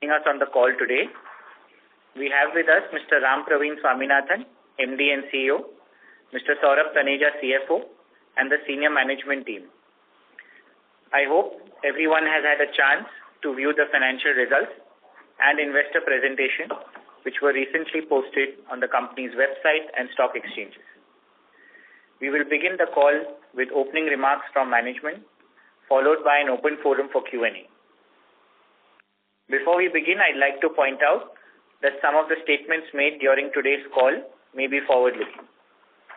taking us on the call today. We have with us Mr. Ram Praveen Swaminathan, MD and CEO, Mr. Saurabh Taneja, CFO, and the senior management team. I hope everyone has had a chance to view the financial results and investor presentation, which were recently posted on the company's website and stock exchanges. We will begin the call with opening remarks from management, followed by an open forum for Q&A. Before we begin, I'd like to point out that some of the statements made during today's call may be forward-looking.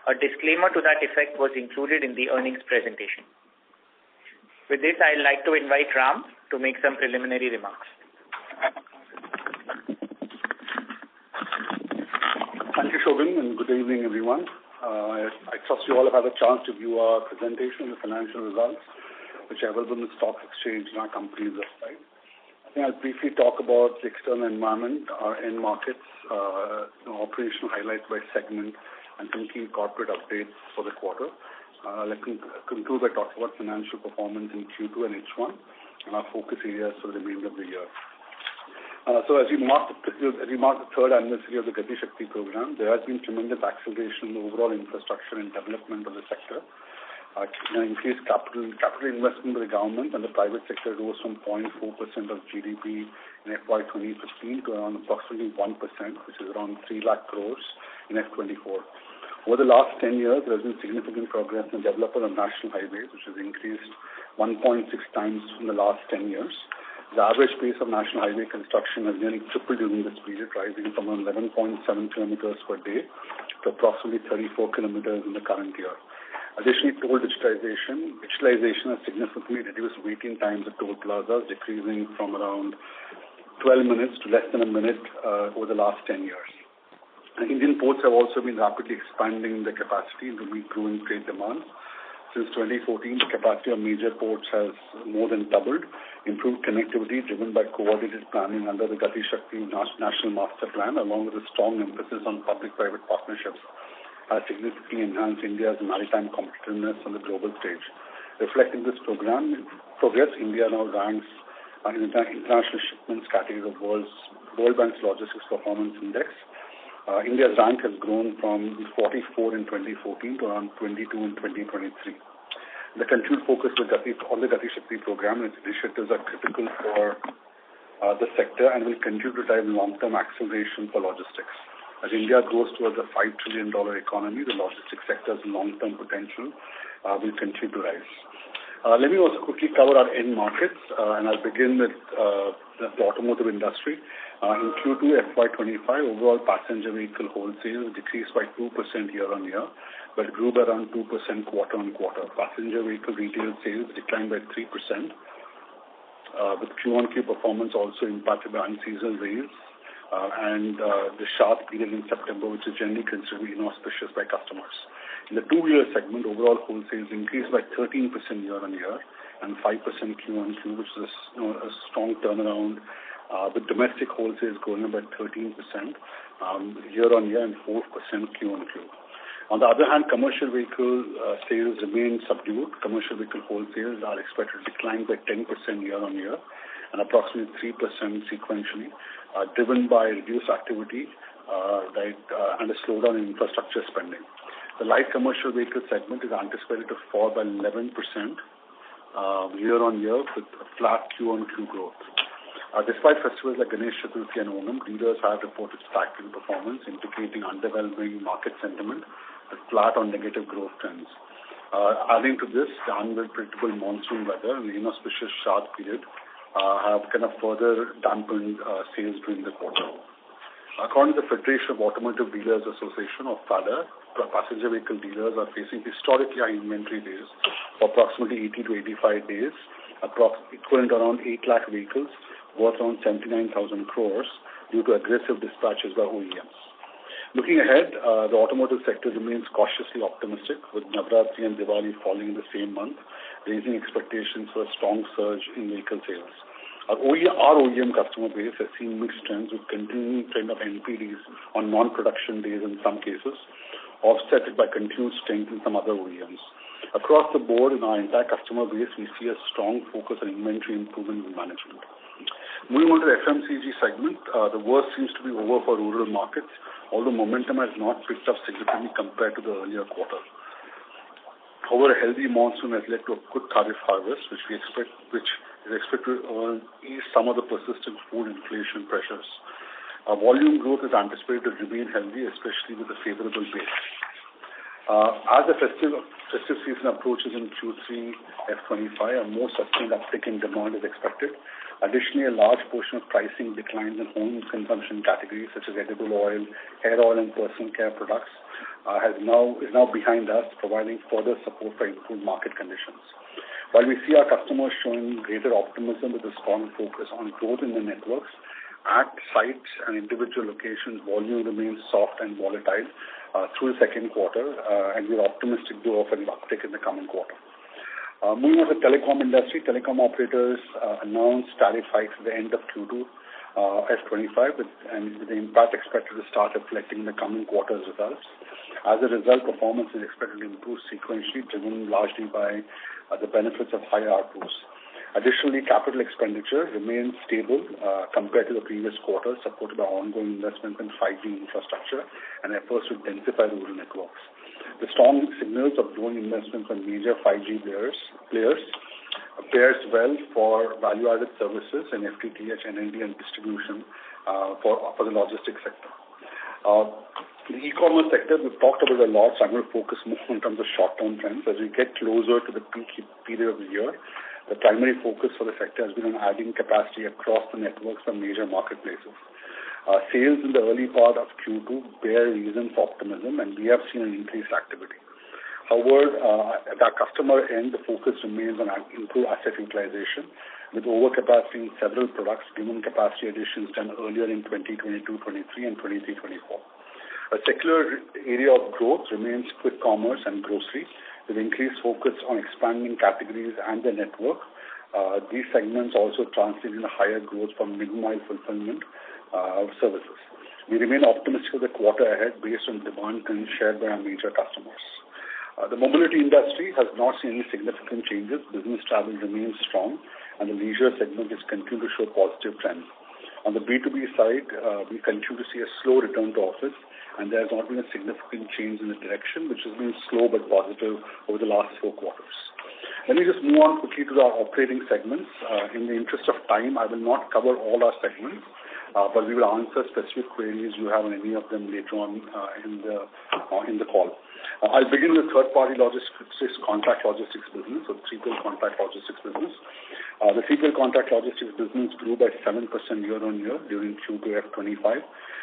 A disclaimer to that effect was included in the earnings presentation. With this, I'd like to invite Ram to make some preliminary remarks. Thank you, Shobin, and good evening, everyone. I trust you all have had a chance to view our presentation, the financial results, which are available on the stock exchange and our company's website. I think I'll briefly talk about the external environment, our end markets, operational highlights by segment, and some key corporate updates for the quarter. Let me conclude by talking about financial performance in Q2 and H1 and our focus areas for the remainder of the year. So as we mark the third anniversary of the Gati Shakti program, there has been tremendous acceleration in the overall infrastructure and development of the sector. Increased capital investment by the government and the private sector rose from 0.4% of GDP in FY2015 to around approximately 1%, which is around 3 lakh crores in F24. Over the last 10 years, there has been significant progress in the development of national highways, which has increased 1.6 times in the last 10 years. The average pace of national highway construction has nearly tripled during this period, rising from around 11.7 kilometers per day to approximately 34 kilometers in the current year. Additionally, toll digitalization has significantly reduced waiting times at toll plazas, decreasing from around 12 minutes to less than a minute over the last 10 years. Indian ports have also been rapidly expanding their capacity to meet growing trade demands. Since 2014, the capacity of major ports has more than doubled. Improved connectivity driven by coordinated planning under the Gati Shakti National Master Plan, along with a strong emphasis on public-private partnerships, has significantly enhanced India's maritime competitiveness on the global stage. Reflecting this progress, India now ranks in the international shipments category of World Bank's Logistics Performance Index. India's rank has grown from 44 in 2014 to around 22 in 2023. The continued focus on the Gati Shakti program and its initiatives are critical for the sector and will continue to drive long-term acceleration for logistics. As India grows towards a $5 trillion economy, the logistics sector's long-term potential will continue to rise. Let me also quickly cover our end markets, and I'll begin with the automotive industry. In Q2 FY25, overall passenger vehicle wholesales decreased by 2% year-on-year, but grew by around 2% quarter-on-quarter. Passenger vehicle retail sales declined by 3%, with Q1Q performance also impacted by unseasonal rains and the sharp period in September, which is generally considered inauspicious by customers. In the two-wheeler segment, overall wholesales increased by 13% year-on-year and 5% Q1Q, which is a strong turnaround, with domestic wholesales growing by 13% year-on-year and 4% Q1Q. On the other hand, commercial vehicle sales remain subdued. Commercial vehicle wholesales are expected to decline by 10% year-on-year and approximately 3% sequentially, driven by reduced activity and a slowdown in infrastructure spending. The light commercial vehicle segment is anticipated to fall by 11% year-on-year with a flat Q1Q growth. Despite festivals like Ganesh Chaturthi and Onam, dealers have reported stagnant performance, indicating underwhelming market sentiment with flat or negative growth trends. Adding to this, the unpredictable monsoon weather and the inauspicious sharp period have kind of further dampened sales during the quarter. According to the Federation of Automotive Dealers Association, or FADA, passenger vehicle dealers are facing historically high inventory days for approximately 80 to 85 days, equivalent to around 8 lakh vehicles, worth around 79,000 crores due to aggressive dispatches by OEMs. Looking ahead, the automotive sector remains cautiously optimistic, with Navratri and Diwali falling in the same month, raising expectations for a strong surge in vehicle sales. Our OEM customer base has seen mixed trends, with continuing trend of NPDs on non-production days in some cases, offset by continued strength in some other OEMs. Across the board in our entire customer base, we see a strong focus on inventory improvement and management. Moving on to the FMCG segment, the worst seems to be over for rural markets, although momentum has not picked up significantly compared to the earlier quarter. However, a healthy monsoon has led to a good kharif harvest, which is expected to ease some of the persistent food inflation pressures. Volume growth is anticipated to remain healthy, especially with a favorable base. As the festive season approaches in Q3 FY25, a more sustained uptick in demand is expected. Additionally, a large portion of pricing declines in home consumption categories such as edible oil, hair oil, and personal care products is now behind us, providing further support for improved market conditions. While we see our customers showing greater optimism with a strong focus on growth in the networks, at sites and individual locations, volume remains soft and volatile through the second quarter, and we're optimistic though of an uptick in the coming quarter. Moving on to the telecom industry, telecom operators announced tariff hikes at the end of Q2 F25, and with the impact expected to start reflecting in the coming quarter's results. As a result, performance is expected to improve sequentially, driven largely by the benefits of higher ARPUs. Additionally, capital expenditure remains stable compared to the previous quarter, supported by ongoing investment in 5G infrastructure and efforts to densify rural networks. The strong signals of growing investments from major 5G players bears well for value-added services in FTTH, NND, and distribution for the logistics sector. The e-commerce sector, we've talked about a lot, so I'm going to focus more in terms of short-term trends. As we get closer to the peak period of the year, the primary focus for the sector has been on adding capacity across the networks from major marketplaces. Sales in the early part of Q2 bear reason for optimism, and we have seen an increased activity. However, at our customer end, the focus remains on improved asset utilization, with overcapacity in several products given capacity additions done earlier in 2022-23 and 23-24. A secular area of growth remains quick commerce and grocery, with increased focus on expanding categories and the network. These segments also translate into higher growth from mid-mile fulfillment services. We remain optimistic for the quarter ahead based on demand trends shared by our major customers. The mobility industry has not seen any significant changes. Business travel remains strong, and the leisure segment is continuing to show positive trends. On the B2B side, we continue to see a slow return to office, and there has not been a significant change in the direction, which has been slow but positive over the last 4 quarters. Let me just move on quickly to our operating segments. In the interest of time, I will not cover all our segments, but we will answer specific queries you have on any of them later on in the call. I'll begin with third-party logistics, contract logistics business, or 3PL contract logistics business. The 3PL contract logistics business grew by 7% year-on-year during Q2 F25,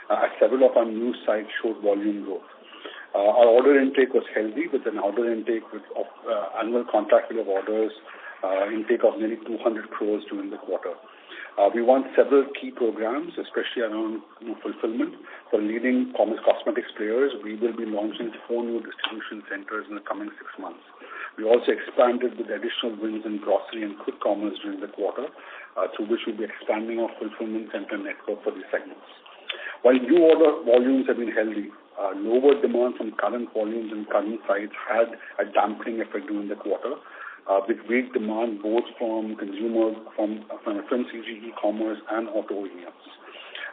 as several of our new sites showed volume growth. Our order intake was healthy, with an order intake of annual contract value of orders intake of nearly 200 crores during the quarter. We won several key programs, especially around fulfillment. For leading cosmetics players, we will be launching 4 new distribution centers in the coming 6 months. We also expanded with additional wins in grocery and quick commerce during the quarter, through which we'll be expanding our fulfillment center network for these segments. While new order volumes have been healthy, lower demand from current volumes and current sites had a dampening effect during the quarter, with weak demand both from consumer, from FMCG, e-commerce, and auto OEMs.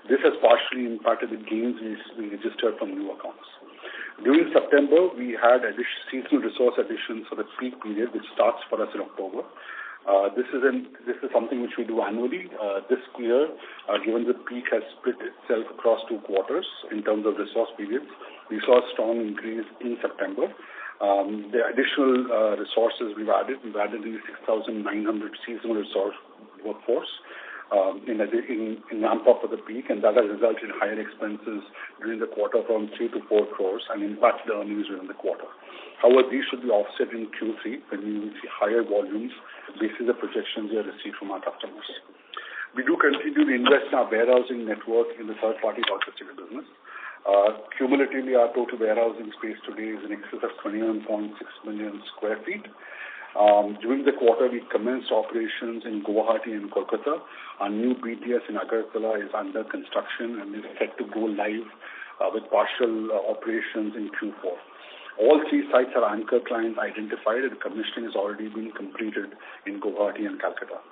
This has partially impacted the gains we registered from new accounts. During September, we had seasonal resource additions for the peak period, which starts for us in October. This is something which we do annually. This year, given the peak has split itself across 2 quarters in terms of resource periods, we saw a strong increase in September. The additional resources we've added nearly 6,900 seasonal resource workforce in ramp up for the peak, and that has resulted in higher expenses during the quarter from 3 to 4 crores and impacted the earnings during the quarter. However, these should be offset in Q3 when we will see higher volumes based on the projections we have received from our customers. We do continue to invest in our warehousing network in the third-party logistics business. Cumulatively, our total warehousing space today is in excess of 21.6 million square feet. During the quarter, we commenced operations in Guwahati and Kolkata. Our new BTS in Agartala is under construction and is set to go live with partial operations in Q4. All 3 sites are anchor clients identified, and commissioning has already been completed in Guwahati and Calcutta.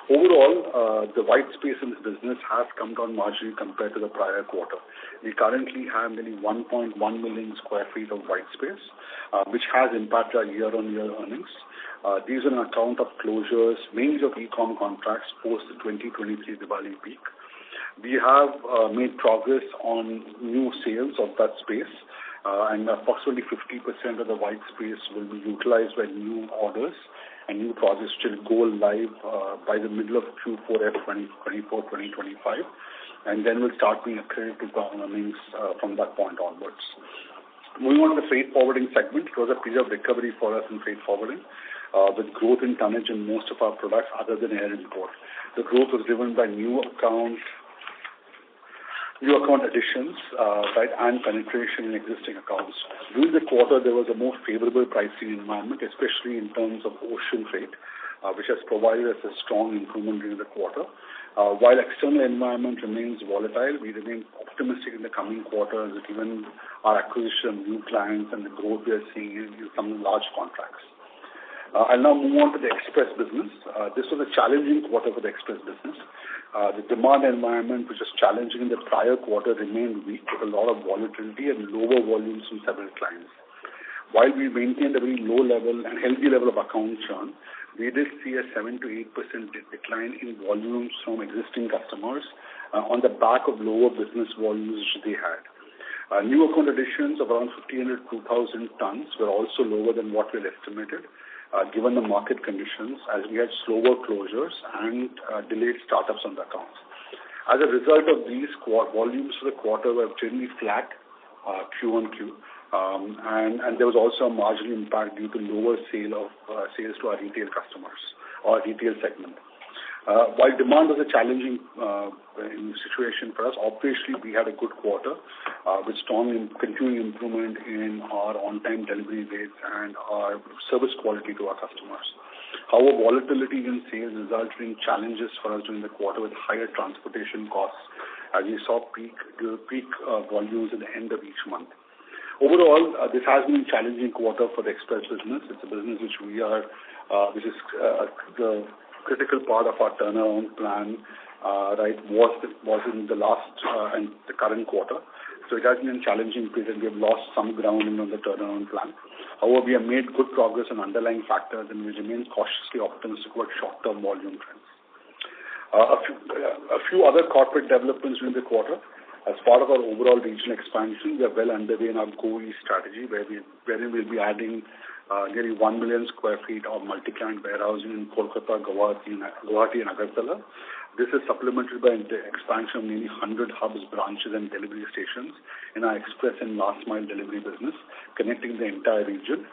Overall, the white space in this business has come down marginally compared to the prior quarter. We currently have nearly 1.1 million square feet of white space, which has impacted our year-on-year earnings. These are on account of closures, mainly of e-com contracts post the 2023 Diwali peak. We have made progress on new sales of that space, and approximately 50% of the white space will be utilized by new orders and new projects which will go live by the middle of Q4 FY2024-25, and then we'll start being accredited to earnings from that point onwards. Moving on to the freight forwarding segment, it was a period of recovery for us in freight forwarding, with growth in tonnage in most of our products other than air import. The growth was driven by new account additions, and penetration in existing accounts. During the quarter, there was a more favorable pricing environment, especially in terms of ocean freight, which has provided us a strong improvement during the quarter. While external environment remains volatile, we remain optimistic in the coming quarters, given our acquisition of new clients and the growth we are seeing in some large contracts. I'll now move on to the express business. This was a challenging quarter for the express business. The demand environment, which was challenging in the prior quarter, remained weak with a lot of volatility and lower volumes from several clients. While we maintained a very low level and healthy level of account churn, we did see a 7 to 8% decline in volumes from existing customers on the back of lower business volumes which they had. New account additions of around 1,500 to 2,000 tons were also lower than what we had estimated, given the market conditions, as we had slower closures and delayed startups on the accounts. As a result of these, volumes for the quarter were generally flat Q on Q, and there was also a marginal impact due to lower sales to our retail customers or retail segment. While demand was a challenging situation for us, operationally we had a good quarter with strong continuing improvement in our on-time delivery rates and our service quality to our customers. However, volatility in sales resulted in challenges for us during the quarter with higher transportation costs, as we saw peak volumes at the end of each month. Overall, this has been a challenging quarter for the express business. It's a business which which is the critical part of our turnaround plan, was in the last and the current quarter. So it has been a challenging period. We have lost some ground on the turnaround plan. However, we have made good progress on underlying factors, and we remain cautiously optimistic about short-term volume trends. A few other corporate developments during the quarter. As part of our overall regional expansion, we are well underway in our Go East strategy, wherein we'll be adding nearly 1 million square feet of multi-client warehousing in Kolkata, Guwahati and Agartala. This is supplemented by the expansion of nearly 100 hubs, branches and delivery stations in our express and last mile delivery business, connecting the entire region.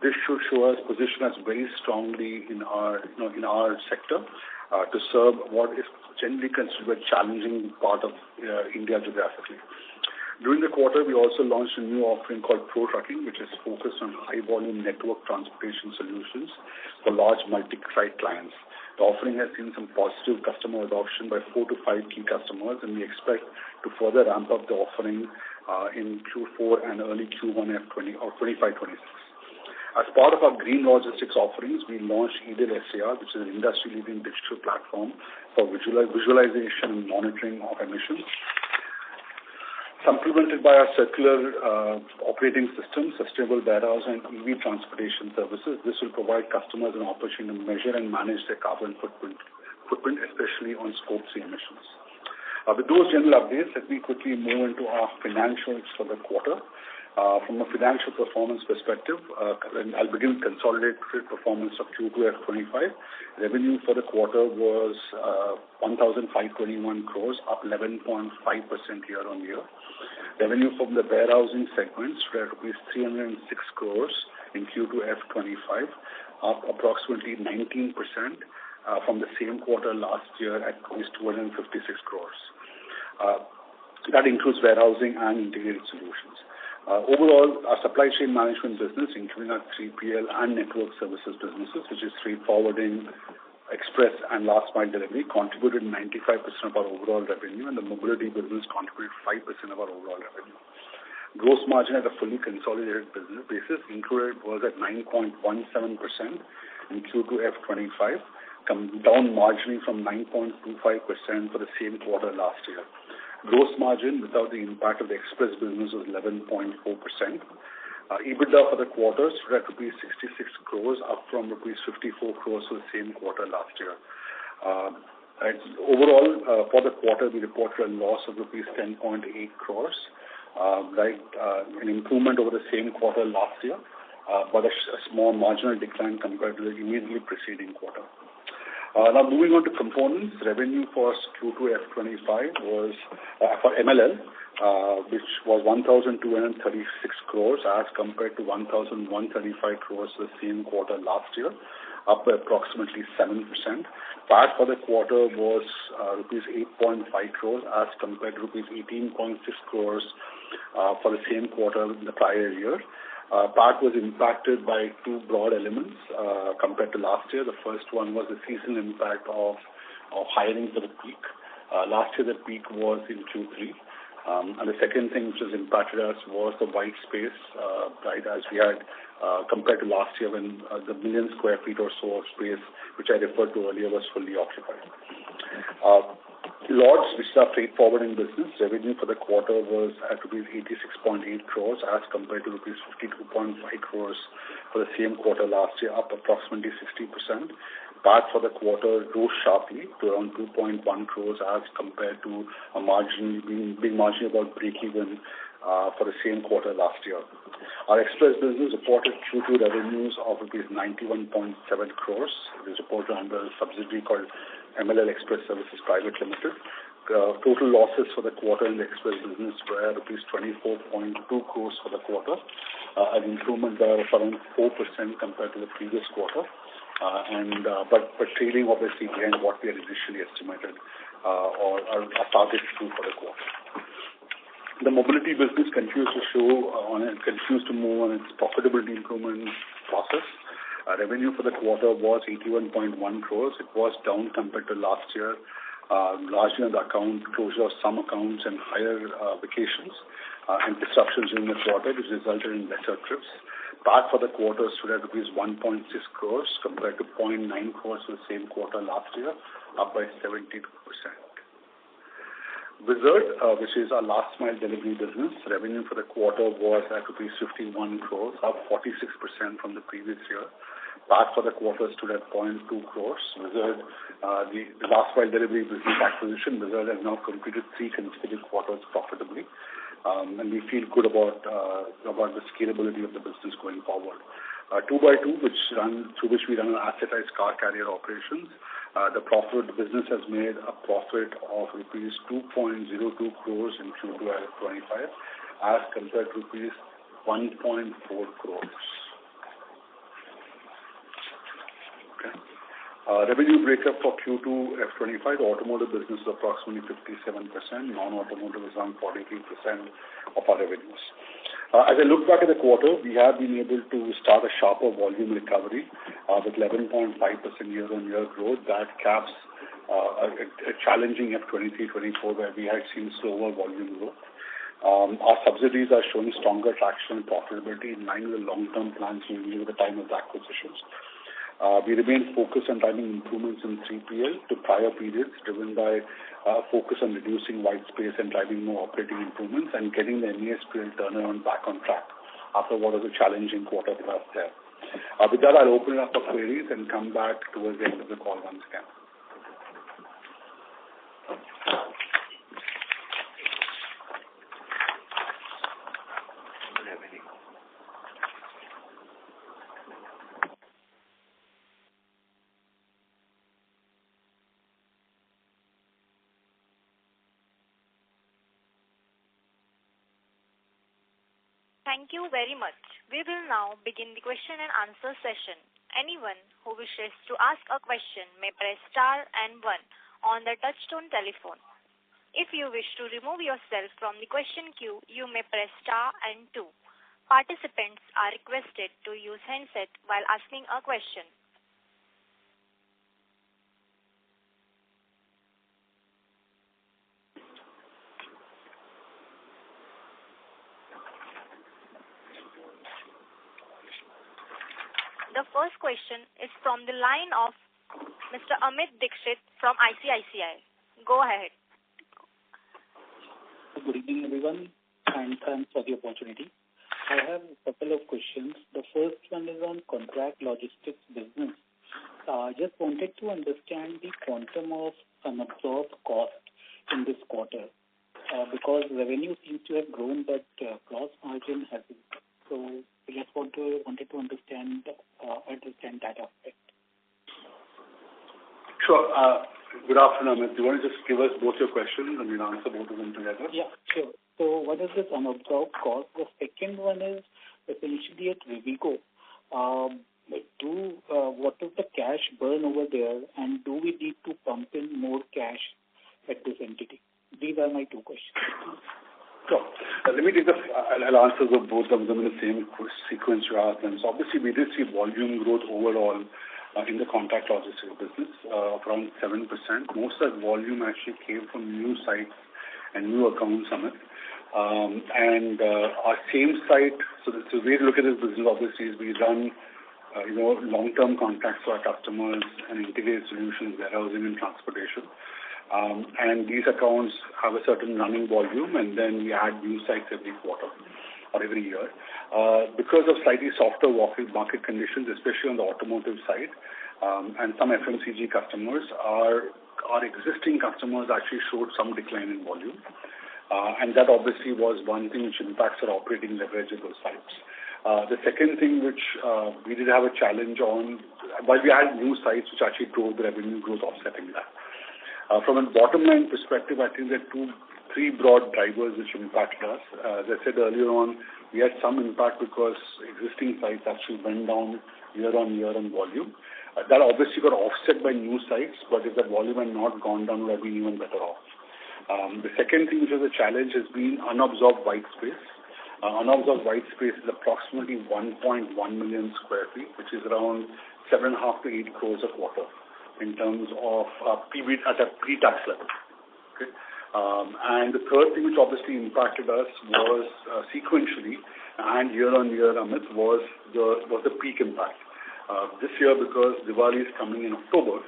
This should position us very strongly in our sector to serve what is generally considered a challenging part of India geographically. During the quarter, we also launched a new offering called Pro Trucking, which is focused on high-volume network transportation solutions for large multi-site clients. The offering has seen some positive customer adoption by 4 to 5 key customers, and we expect to further ramp up the offering in Q4 and early Q1 25-26. As part of our green logistics offerings, we launched EDIL SAR, which is an industry-leading digital platform for visualization and monitoring of emissions. Supplemented by our circular operating system, sustainable warehouse and EV transportation services, this will provide customers an opportunity to measure and manage their carbon footprint, especially on Scope 3 emissions. With those general updates, let me quickly move into our financials for the quarter. From a financial performance perspective, I'll begin with consolidated performance of Q2 F25. Revenue for the quarter was 1,521 crores, up 11.5% year on year. Revenue from the warehousing segments were rupees 306 crores in Q2 F25, up approximately 19% from the same quarter last year at rupees 256 crores. That includes warehousing and integrated solutions. Overall, our supply chain management business, including our 3PL and network services businesses, which is freight forwarding, express and last mile delivery, contributed 95% of our overall revenue, and the mobility business contributed 5% of our overall revenue. Gross margin at a fully consolidated business basis included was at 9.17% in Q2 F25, down marginally from 9.25% for the same quarter last year. Gross margin without the impact of the express business was 11.4%. EBITDA for the quarter stood at rupees 66 crores, up from rupees 54 crores for the same quarter last year. Overall, for the quarter, we reported a loss of rupees 10.8 crores, an improvement over the same quarter last year, but a small marginal decline compared to the immediately preceding quarter. Now moving on to components, revenue for Q2 F25 was for MLL, which was 1,236 crores as compared to 1,135 crores the same quarter last year, up by approximately 7%. PAT for the quarter was rupees 8.5 crores as compared to rupees 18.6 crores for the same quarter in the prior year. PAT was impacted by two broad elements compared to last year. The first one was the seasonal impact of hiring for the peak. Last year the peak was in Q3. And the second thing which has impacted us was the white space, as we had compared to last year when the million square feet or so of space, which I referred to earlier, was fully occupied. Lords, which is our freight forwarding business, revenue for the quarter was at rupees 86.8 crores as compared to rupees 52.5 crores for the same quarter last year, up approximately 60%. PAT for the quarter rose sharply to around 2.1 crores as compared to a margin being marginally about break-even for the same quarter last year. Our express business reported Q2 revenues of rupees 91.7 crores. It is reported under a subsidiary called MLL Express Services Private Limited. Total losses for the quarter in the express business were rupees 24.2 crores for the quarter, an improvement there of around 4% compared to the previous quarter. But trading obviously behind what we had initially estimated or our target to for the quarter. The mobility business continues to move on its profitability improvement process. Revenue for the quarter was 81.1 crores. It was down compared to last year, largely on the account closure of some accounts and higher vacations and disruptions during the quarter, which resulted in lesser trips. PAT for the quarter stood at rupees 1.6 crores compared to 0.9 crores for the same quarter last year, up by 72%. Whizzard, which is our last mile delivery business, revenue for the quarter was at rupees 51 crores, up 46% from the previous year. PAT for the quarter stood at 0.2 crores. Whizzard, the last mile delivery business acquisition, Whizzard has now completed 3 consecutive quarters profitably. And we feel good about the scalability of the business going forward. 2x2, through which we run our assetized car carrier operations, the business has made a profit of rupees 2.02 crores in Q2 25 as compared to rupees 1.4 crores. Revenue breakup for Q2 F25, the automotive business is approximately 57%, non-automotive is around 43% of our revenues. As I look back at the quarter, we have been able to start a sharper volume recovery with 11.5% year-on-year growth. That caps a challenging F23-24 where we had seen slower volume growth. Our subsidiaries are showing stronger traction and profitability in line with the long-term plans we knew at the time of the acquisitions. We remain focused on driving improvements in 3PL to prior periods, driven by focus on reducing white space and driving more operating improvements and getting the MESPL turnaround back on track after what was a challenging quarter for us there. With that, I'll open it up for queries and come back towards the end of the call once again. Thank you very much. We will now begin the question and answer session. Anyone who wishes to ask a question may press star and 1 on the touchtone telephone. If you wish to remove yourself from the question queue, you may press star and 2. Participants are requested to use handset while asking a question. The first question is from the line of Mr. Amit Dixit from ICICI. Go ahead. Good evening, everyone, and thanks for the opportunity. I have a couple of questions. The first one is on contract logistics business. Just wanted to understand the quantum of unabsorbed cost in this quarter, because revenue seems to have grown, but gross margin hasn't. So I just wanted to understand that aspect. Sure. Good afternoon, Amit. Do you want to just give us both your questions and we'll answer both of them together? Yeah, sure. So what is this unabsorbed cost? The second one is essentially at Rivigo. What is the cash burn over there, and do we need to pump in more cash at this entity? These are my two questions. Sure. Let me take I'll answer both of them in the same sequence you asked them. So obviously we did see volume growth overall in the contract logistics business of around 7%. Most of that volume actually came from new sites and new accounts, Amit. And our same site, so the way to look at this business obviously is we run long-term contracts for our customers and integrated solutions, warehousing and transportation. And these accounts have a certain running volume, and then we add new sites every quarter or every year. Because of slightly softer market conditions, especially on the automotive side, and some FMCG customers, our existing customers actually showed some decline in volume. And that obviously was one thing which impacts our operating leverage at those sites. The second thing which we did have a challenge on, while we had new sites which actually drove the revenue growth offsetting that. From a bottom line perspective, I think there are three broad drivers which impacted us. As I said earlier on, we had some impact because existing sites actually went down year on year on volume. That obviously got offset by new sites, but if that volume had not gone down, we would have been even better off. The second thing which was a challenge has been unabsorbed white space. Unabsorbed white space is approximately 1.1 million square feet, which is around 7.5 to 8 crores a quarter in terms of PBT at a pre-tax level. Okay? And the third thing which obviously impacted us was sequentially and year on year, Amit, was the peak impact. This year, because Diwali is coming in October,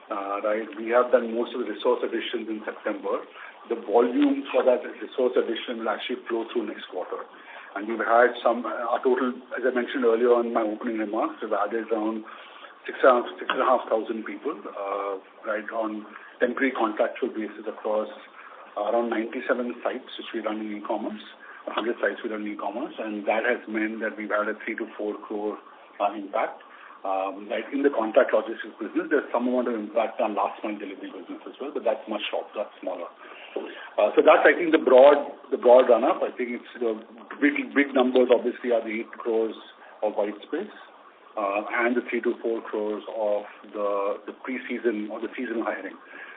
right, we have done most of the resource additions in September. The volume for that resource addition will actually flow through next quarter. And we've had our total, as I mentioned earlier on in my opening remarks, we've added around 6,500 people, right, on temporary contractual basis across around 97 sites which we run in e-commerce, 100 sites we run in e-commerce, and that has meant that we've had a 3 to 4 crore impact. Like in the contract logistics business, there's some amount of impact on last mile delivery business as well, but that's much shorter, that's smaller. So that's, I think, the broad run-up. I think it's the big numbers obviously are the 8 crores of white space and the 3 to 4 crores of the pre-season or the seasonal hiring.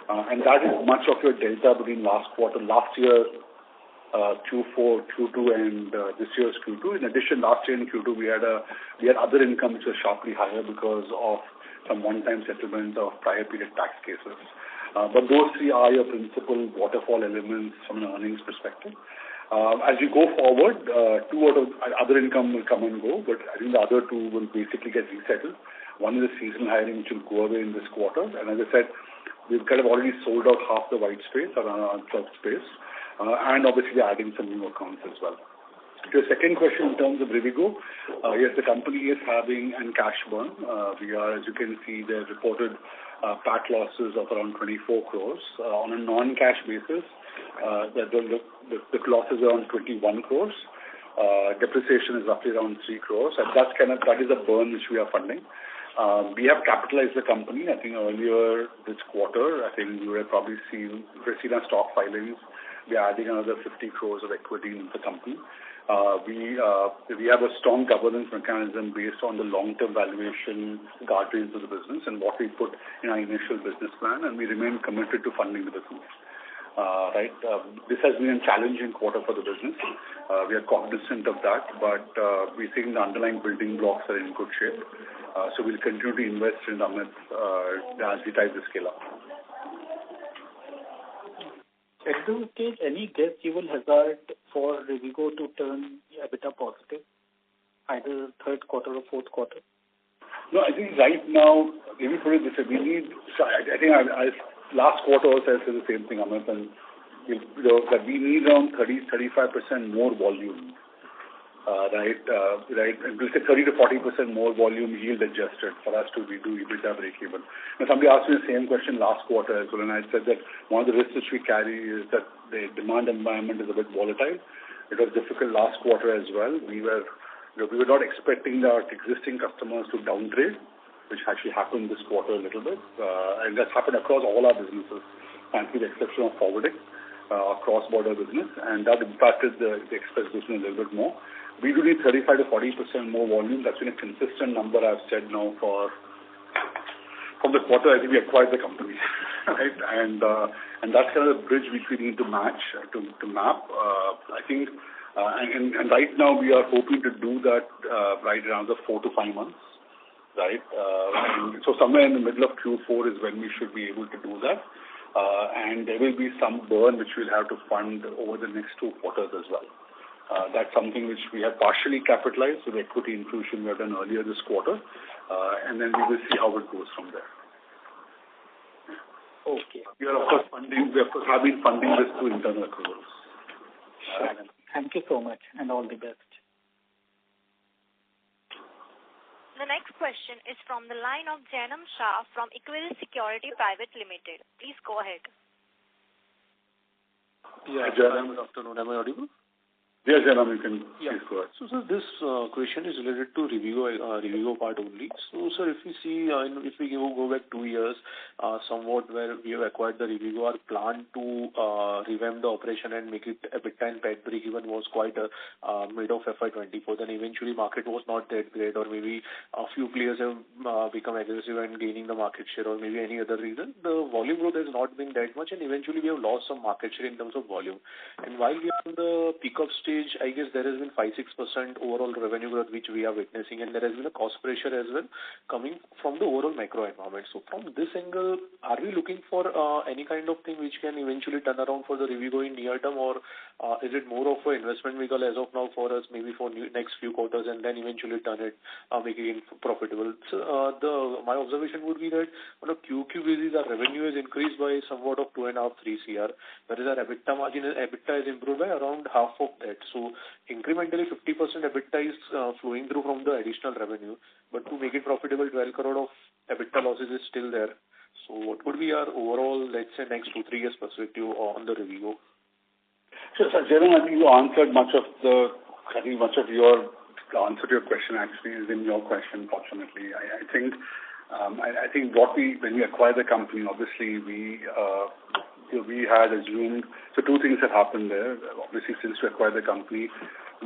And that is much of your delta between last year, Q4, Q2, and this year's Q2. In addition, last year in Q2 we had other income which was sharply higher because of some one-time settlements of prior period tax cases. But those three are your principal waterfall elements from an earnings perspective. As we go forward, two out of other income will come and go, but I think the other two will basically get resettled. One is the seasonal hiring which will go away in this quarter, and as I said, we've kind of already sold out half the white space or unabsorbed space. And obviously adding some new accounts as well. Your second question in terms of Rivigo, yes, the company is having a cash burn. We are, as you can see, the reported PAT losses of around 24 crores. On a non-cash basis, the losses are around 21 crores. Depreciation is roughly around 3 crores, and that is the burn which we are funding. We have capitalized the company. I think earlier this quarter, I think you would have probably seen our stock filings. We are adding another 50 crores of equity into the company. We have a strong governance mechanism based on the long-term valuation guardrails of the business and what we put in our initial business plan, and we remain committed to funding the business. Right? This has been a challenging quarter for the business. We are cognizant of that, but we think the underlying building blocks are in good shape. So we'll continue to invest in Amit as we try to scale up. At this stage, any guess you will hazard for Rivigo to turn EBITDA positive, either third quarter or fourth quarter? No, I think right now, let me put it this way, I think last quarter also I said the same thing, Amit, and that we need around 30-35% more volume. Right, and we'll say 30 to 40% more volume yield adjusted for us to do EBITDA break-even. Now, somebody asked me the same question last quarter as well, and I said that one of the risks which we carry is that the demand environment is a bit volatile. It was difficult last quarter as well. We were not expecting our existing customers to downgrade, which actually happened this quarter a little bit, and that's happened across all our businesses, thanks to the exception of forwarding, cross-border business, and that impacted the express business a little bit more. We do need 35 to 40% more volume. That's been a consistent number I've said now from the quarter I think we acquired the company, right? And that's kind of the bridge which we need to match, to map. I think, and right now we are hoping to do that right around the 4 to 5 months, right? And so somewhere in the middle of Q4 is when we should be able to do that. And there will be some burn which we'll have to fund over the next 2 quarters as well. That's something which we have partially capitalized with the equity infusion we have done earlier this quarter, and then we will see how it goes from there. Okay. We are of course have been funding this through internal accruals. Sure. Thank you so much, and all the best. The next question is from the line of Janam Shah from Equirus Security Private Limited. Please go ahead. Yeah, Janam. Good afternoon. Am I audible? Yes, Janam, you can please go ahead. So, sir, this question is related to Rivigo part only. So, sir, if we see, if we go back 2 years, somewhat where we have acquired the Rivigo, our plan to revamp the operation and make it EBITDA and PAT break-even was quite mid of FY2024. Then eventually market was not that great, or maybe a few players have become aggressive and gaining the market share, or maybe any other reason. The volume growth has not been that much, and eventually we have lost some market share in terms of volume. And while we are on the pick-up stage, I guess there has been 5-6% overall revenue growth which we are witnessing, and there has been a cost pressure as well coming from the overall macro environment. So from this angle, are we looking for any kind of thing which can eventually turn around for the Rivigo in near term, or is it more of an investment vehicle as of now for us, maybe for next few quarters, and then eventually turn it, making it profitable? So my observation would be that on a QQ basis, our revenue has increased by somewhat of 2.5-3 CR, whereas our EBITDA margin, EBITDA is improved by around half of that. So incrementally 50% EBITDA is flowing through from the additional revenue, but to make it profitable, 12 crore of EBITDA losses is still there. So what would be our overall, let's say, next 2-3 years perspective on the Rivigo? So, Janam, I think you answered much of your answer to your question actually is in your question, fortunately. I think when we acquired the company, obviously we had assumed, so 2 things have happened there. Obviously, since we acquired the company,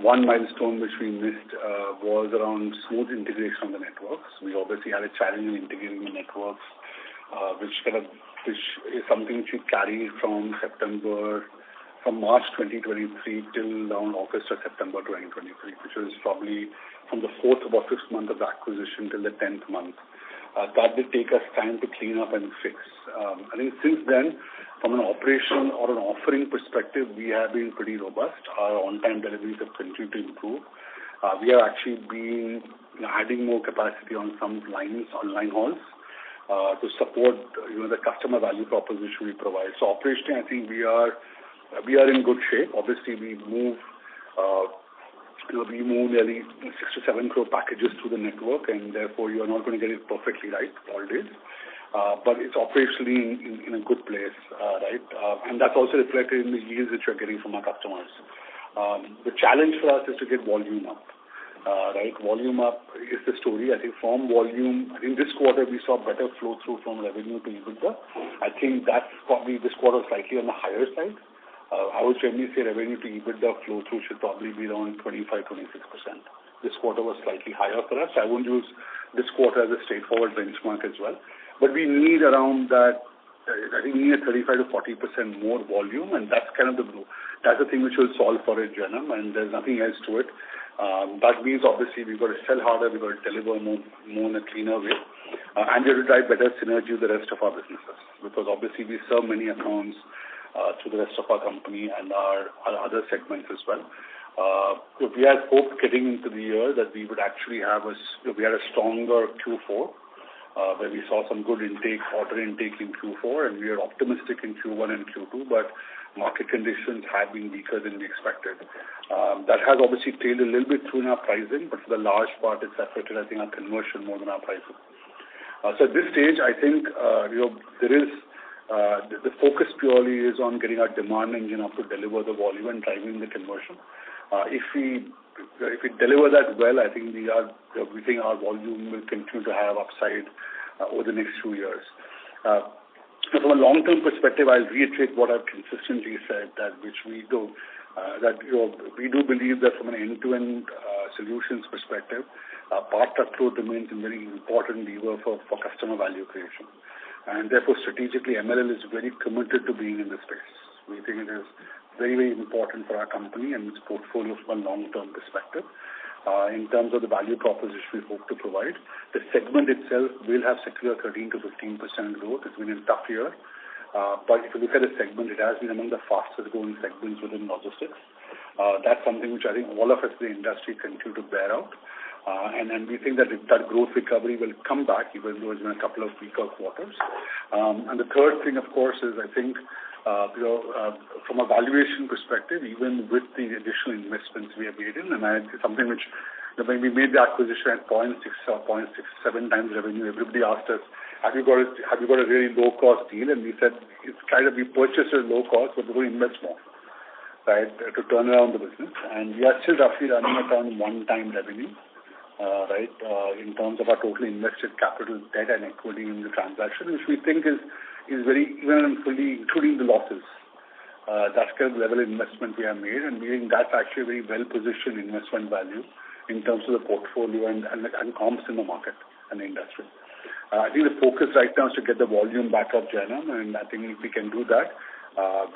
one milestone which we missed was around smooth integration of the networks. We obviously had a challenge in integrating the networks, which is something which we carried from March 2023 till around August or September 2023, which was probably from the 4th or 5th month of the acquisition till the 10th month. That did take us time to clean up and fix. I think since then, from an operation or an offering perspective, we have been pretty robust. Our on-time deliveries have continued to improve. We have actually been adding more capacity on some lines, on line hauls, to support the customer value proposition we provide. So operationally, I think we are in good shape. Obviously, we move nearly 6 to 7 crore packages through the network, and therefore you are not going to get it perfectly right all days. But it's operationally in a good place, right? And that's also reflected in the yields that you're getting from our customers. The challenge for us is to get volume up, right? Volume up is the story. I think from volume, in this quarter we saw better flow through from revenue to EBITDA. I think that's probably this quarter slightly on the higher side. I would generally say revenue to EBITDA flow through should probably be around 25-26%. This quarter was slightly higher for us. I won't use this quarter as a straightforward benchmark as well. But we need around that, I think we need 35 to 40% more volume, and that's kind of that's the thing which will solve for it, Janam, and there's nothing else to it. That means obviously we've got to sell harder, we've got to deliver more in a cleaner way, and we have to drive better synergy with the rest of our businesses, because obviously we serve many accounts through the rest of our company and our other segments as well. We had hoped getting into the year that we would actually have we had a stronger Q4, where we saw some good order intake in Q4, and we are optimistic in Q1 and Q2, but market conditions have been weaker than we expected. That has obviously tailed a little bit through in our pricing, but for the large part, it's affected, I think, our conversion more than our pricing. So at this stage, I think, there is the focus purely is on getting our demand engine up to deliver the volume and driving the conversion. If we deliver that well, I think we think our volume will continue to have upside over the next few years. So from a long-term perspective, I'll reiterate what I've consistently said, that which we do, we do believe that from an end-to-end solutions perspective, part truckload remains a very important lever for customer value creation. And therefore, strategically, MLL is very committed to being in this space. We think it is very, very important for our company and its portfolio from a long-term perspective. In terms of the value proposition we hope to provide, the segment itself will have secular 13 to 15% growth. It's been a tough year. But if you look at the segment, it has been among the fastest growing segments within logistics. That's something which I think all of us in the industry continue to bear out. And we think that growth recovery will come back, even though it's been a couple of weaker quarters. And the third thing, of course, is I think, from a valuation perspective, even with the additional investments we have made in, and it's something which, when we made the acquisition at 0.6 or 0.67 times revenue, everybody asked us, have you got a really low-cost deal? And we said, it's kind of, we purchased at low cost, but we're going to invest more, right, to turn around the business. And we are still roughly running at around one-time revenue, right, in terms of our total invested capital, debt and equity in the transaction, which we think is very, even and fully including the losses. That's kind of the level of investment we have made, and we think that's actually a very well-positioned investment value in terms of the portfolio and comps in the market and the industry. I think the focus right now is to get the volume back up, Jainam, and I think if we can do that,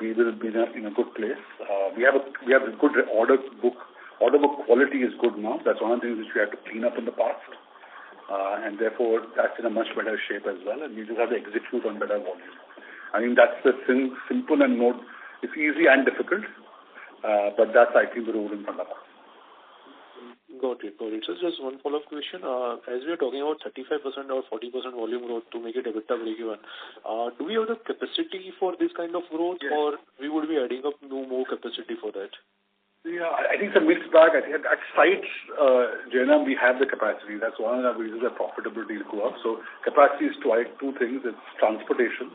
we will be in a good place. We have a good order book. Order book quality is good now. That's one of the things which we had to clean up in the past. And therefore, that's in a much better shape as well, and we just have to execute on better volume. I think that's the simple and not, it's easy and difficult, but that's, I think, the road in front of us. Got it. So just one follow-up question. As we are talking about 35% or 40% volume growth to make it EBITDA breakeven, do we have the capacity for this kind of growth, yes, or we would be adding up more capacity for that? Yeah, I think it's a mixed bag. I think at sites, Jainam, we have the capacity. That's one of the reasons that profitability will go up. So capacity is two things. It's transportation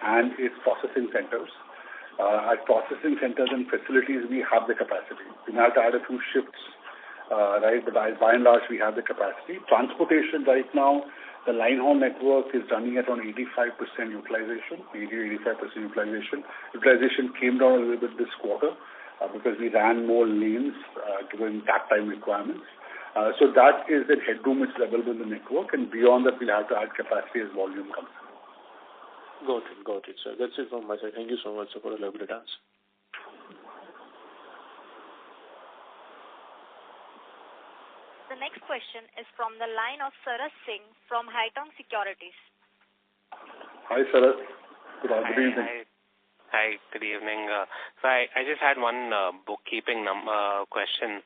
and it's processing centers. At processing centers and facilities, we have the capacity. We might have to add a few shifts, right? But by and large, we have the capacity. Transportation right now, the line haul network is running at around 85% utilization, 80-85% utilization. Utilization came down a little bit this quarter because we ran more lanes given takt time requirements. So that is the headroom which is available in the network, and beyond that, we'll have to add capacity as volume comes. Got it, sir. That's it from my side. Thank you so much for a elaborate answer. The next question is from the line of Saras Singh from Haitong Securities. Hi, Saras. Good evening. Hi, good evening. So I just had one bookkeeping question.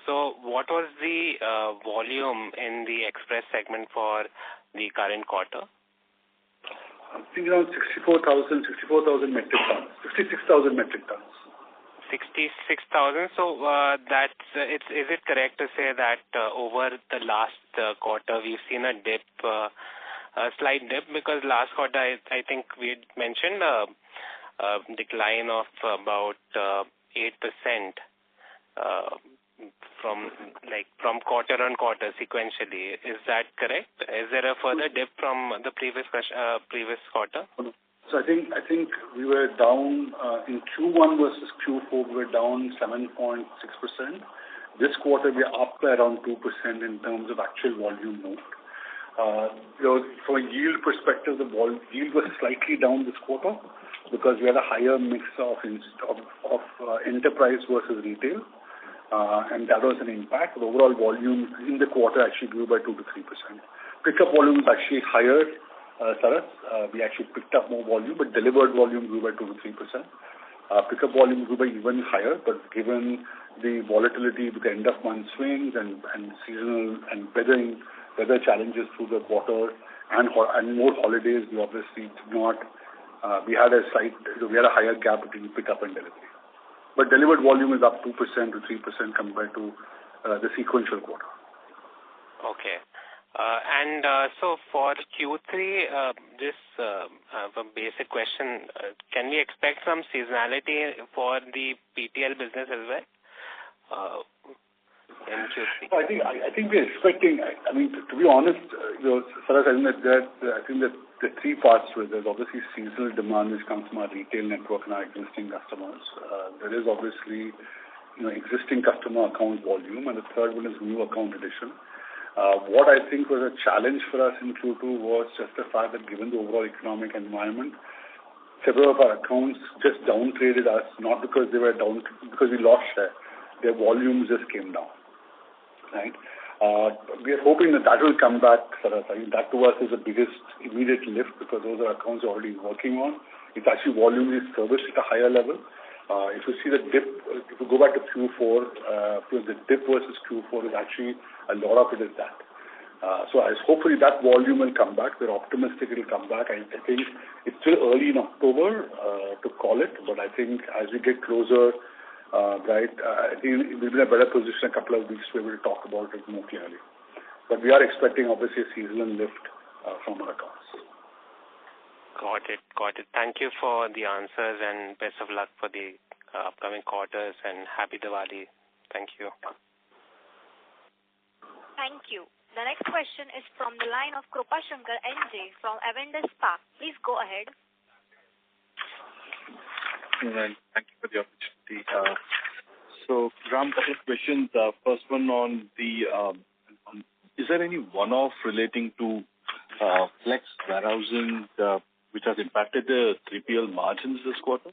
So what was the volume in the express segment for the current quarter? I think around 64,000 metric tons, 56,000 metric tons. 66,000. So is it correct to say that over the last quarter we've seen a dip, a slight dip, because last quarter I think we had mentioned a decline of about 8% from quarter on quarter sequentially. Is that correct? Is there a further dip from the previous quarter? So I think we were down in Q1 versus Q4. We were down 7.6%. This quarter we are up by around 2% in terms of actual volume moved. From a yield perspective, the yield was slightly down this quarter because we had a higher mix of enterprise versus retail, and that was an impact. The overall volume in the quarter actually grew by 2 to 3%. Pickup volume is actually higher, Saras. We actually picked up more volume, but delivered volume grew by 2 to 3%. Pickup volume grew by even higher, but given the volatility with the end of month swings and seasonal and weather challenges through the quarter and more holidays, we obviously did not. We had a higher gap between pickup and delivery. But delivered volume is up 2% to 3% compared to the sequential quarter. Okay. So for Q3, just a basic question, can we expect some seasonality for the PTL business as well in Q3? I think we're expecting. I mean, to be honest, Saras, I think that the three parts to it. There's obviously seasonal demand which comes from our retail network and our existing customers. There is obviously existing customer account volume, and the third one is new account addition. What I think was a challenge for us in Q2 was just the fact that given the overall economic environment, several of our accounts just downtraded us, not because they were down, because we lost share. Their volumes just came down, right? We are hoping that will come back, Saras. I mean, that to us is the biggest immediate lift because those are accounts we're already working on. It's actually volume is serviced at a higher level. If you see the dip, if you go back to Q4, the dip versus Q4 is actually a lot of it is that. So hopefully that volume will come back. We're optimistic it will come back. I think it's still early in October to call it, but I think as we get closer, right, I think we'll be in a better position a couple of weeks to be able to talk about it more clearly. But we are expecting obviously a seasonal lift from our accounts. Got it. Thank you for the answers and best of luck for the upcoming quarters and happy Diwali. Thank you. Thank you. The next question is from the line of Krupa Shankar NJ from Avendus Spark. Please go ahead. Thank you for the opportunity. So, Ram, couple of questions. First one on the, is there any one-off relating to flex warehousing which has impacted the 3PL margins this quarter?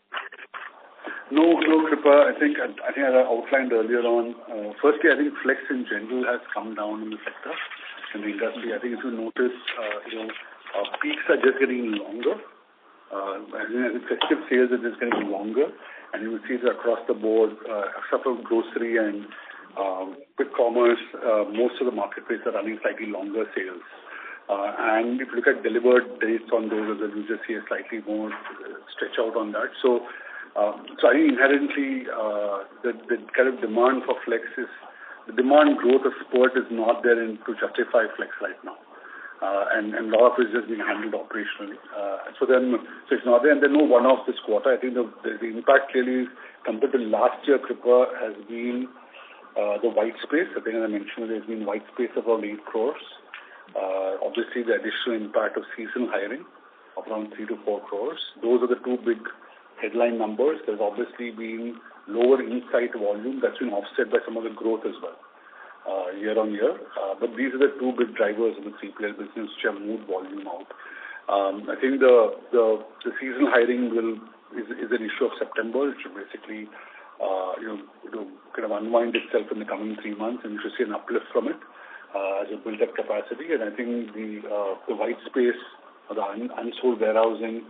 No, Kripa. I think as I outlined earlier on, firstly, I think flex in general has come down in the sector, in the industry. I think if you notice, peaks are just getting longer. As in festive sales, it is getting longer, and you will see it across the board, except for grocery and quick commerce, most of the marketplaces are running slightly longer sales. And if you look at delivered dates on those, you just see a slightly more stretch out on that. So I think inherently, the kind of demand for flex is, the demand growth of spurt is not there to justify flex right now. And a lot of it is just being handled operationally. So it's not there, and there are no one-offs this quarter. I think the impact clearly compared to last year, Kripa, has been the white space. I think as I mentioned, there's been white space of around 8 crores. Obviously, the additional impact of seasonal hiring of around 3 to 4 crores. Those are the two big headline numbers. There's obviously been lower insight volume that's been offset by some of the growth as well, year on year. But these are the two big drivers of the 3PL business which have moved volume out. I think the seasonal hiring is an issue of September, which will basically kind of unwind itself in the coming 3 months, and you should see an uplift from it as you build up capacity. And I think the white space or the unsold warehousing,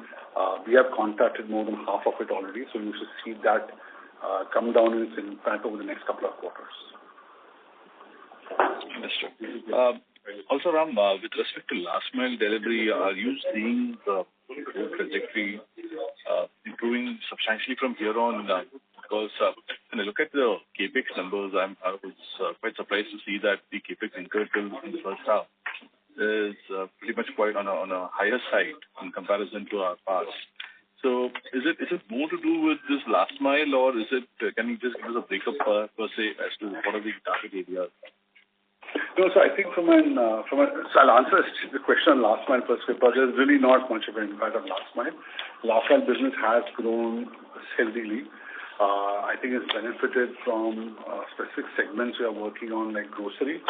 we have contracted more than half of it already, so you should see that come down in its impact over the next couple of quarters. Understood. Also, Ram, with respect to last mile delivery, are you seeing the growth trajectory improving substantially from here on? Because when I look at the capex numbers, I was quite surprised to see that the capex incurred in the first half is pretty much quite on a higher side in comparison to our past. So is it more to do with this last mile, or is it? Can you just give us a breakup per se as to what are the target areas? No, so I think so I'll answer the question on last mile first, but there's really not much of an impact on last mile. Last mile business has grown healthily. I think it's benefited from specific segments we are working on, like grocery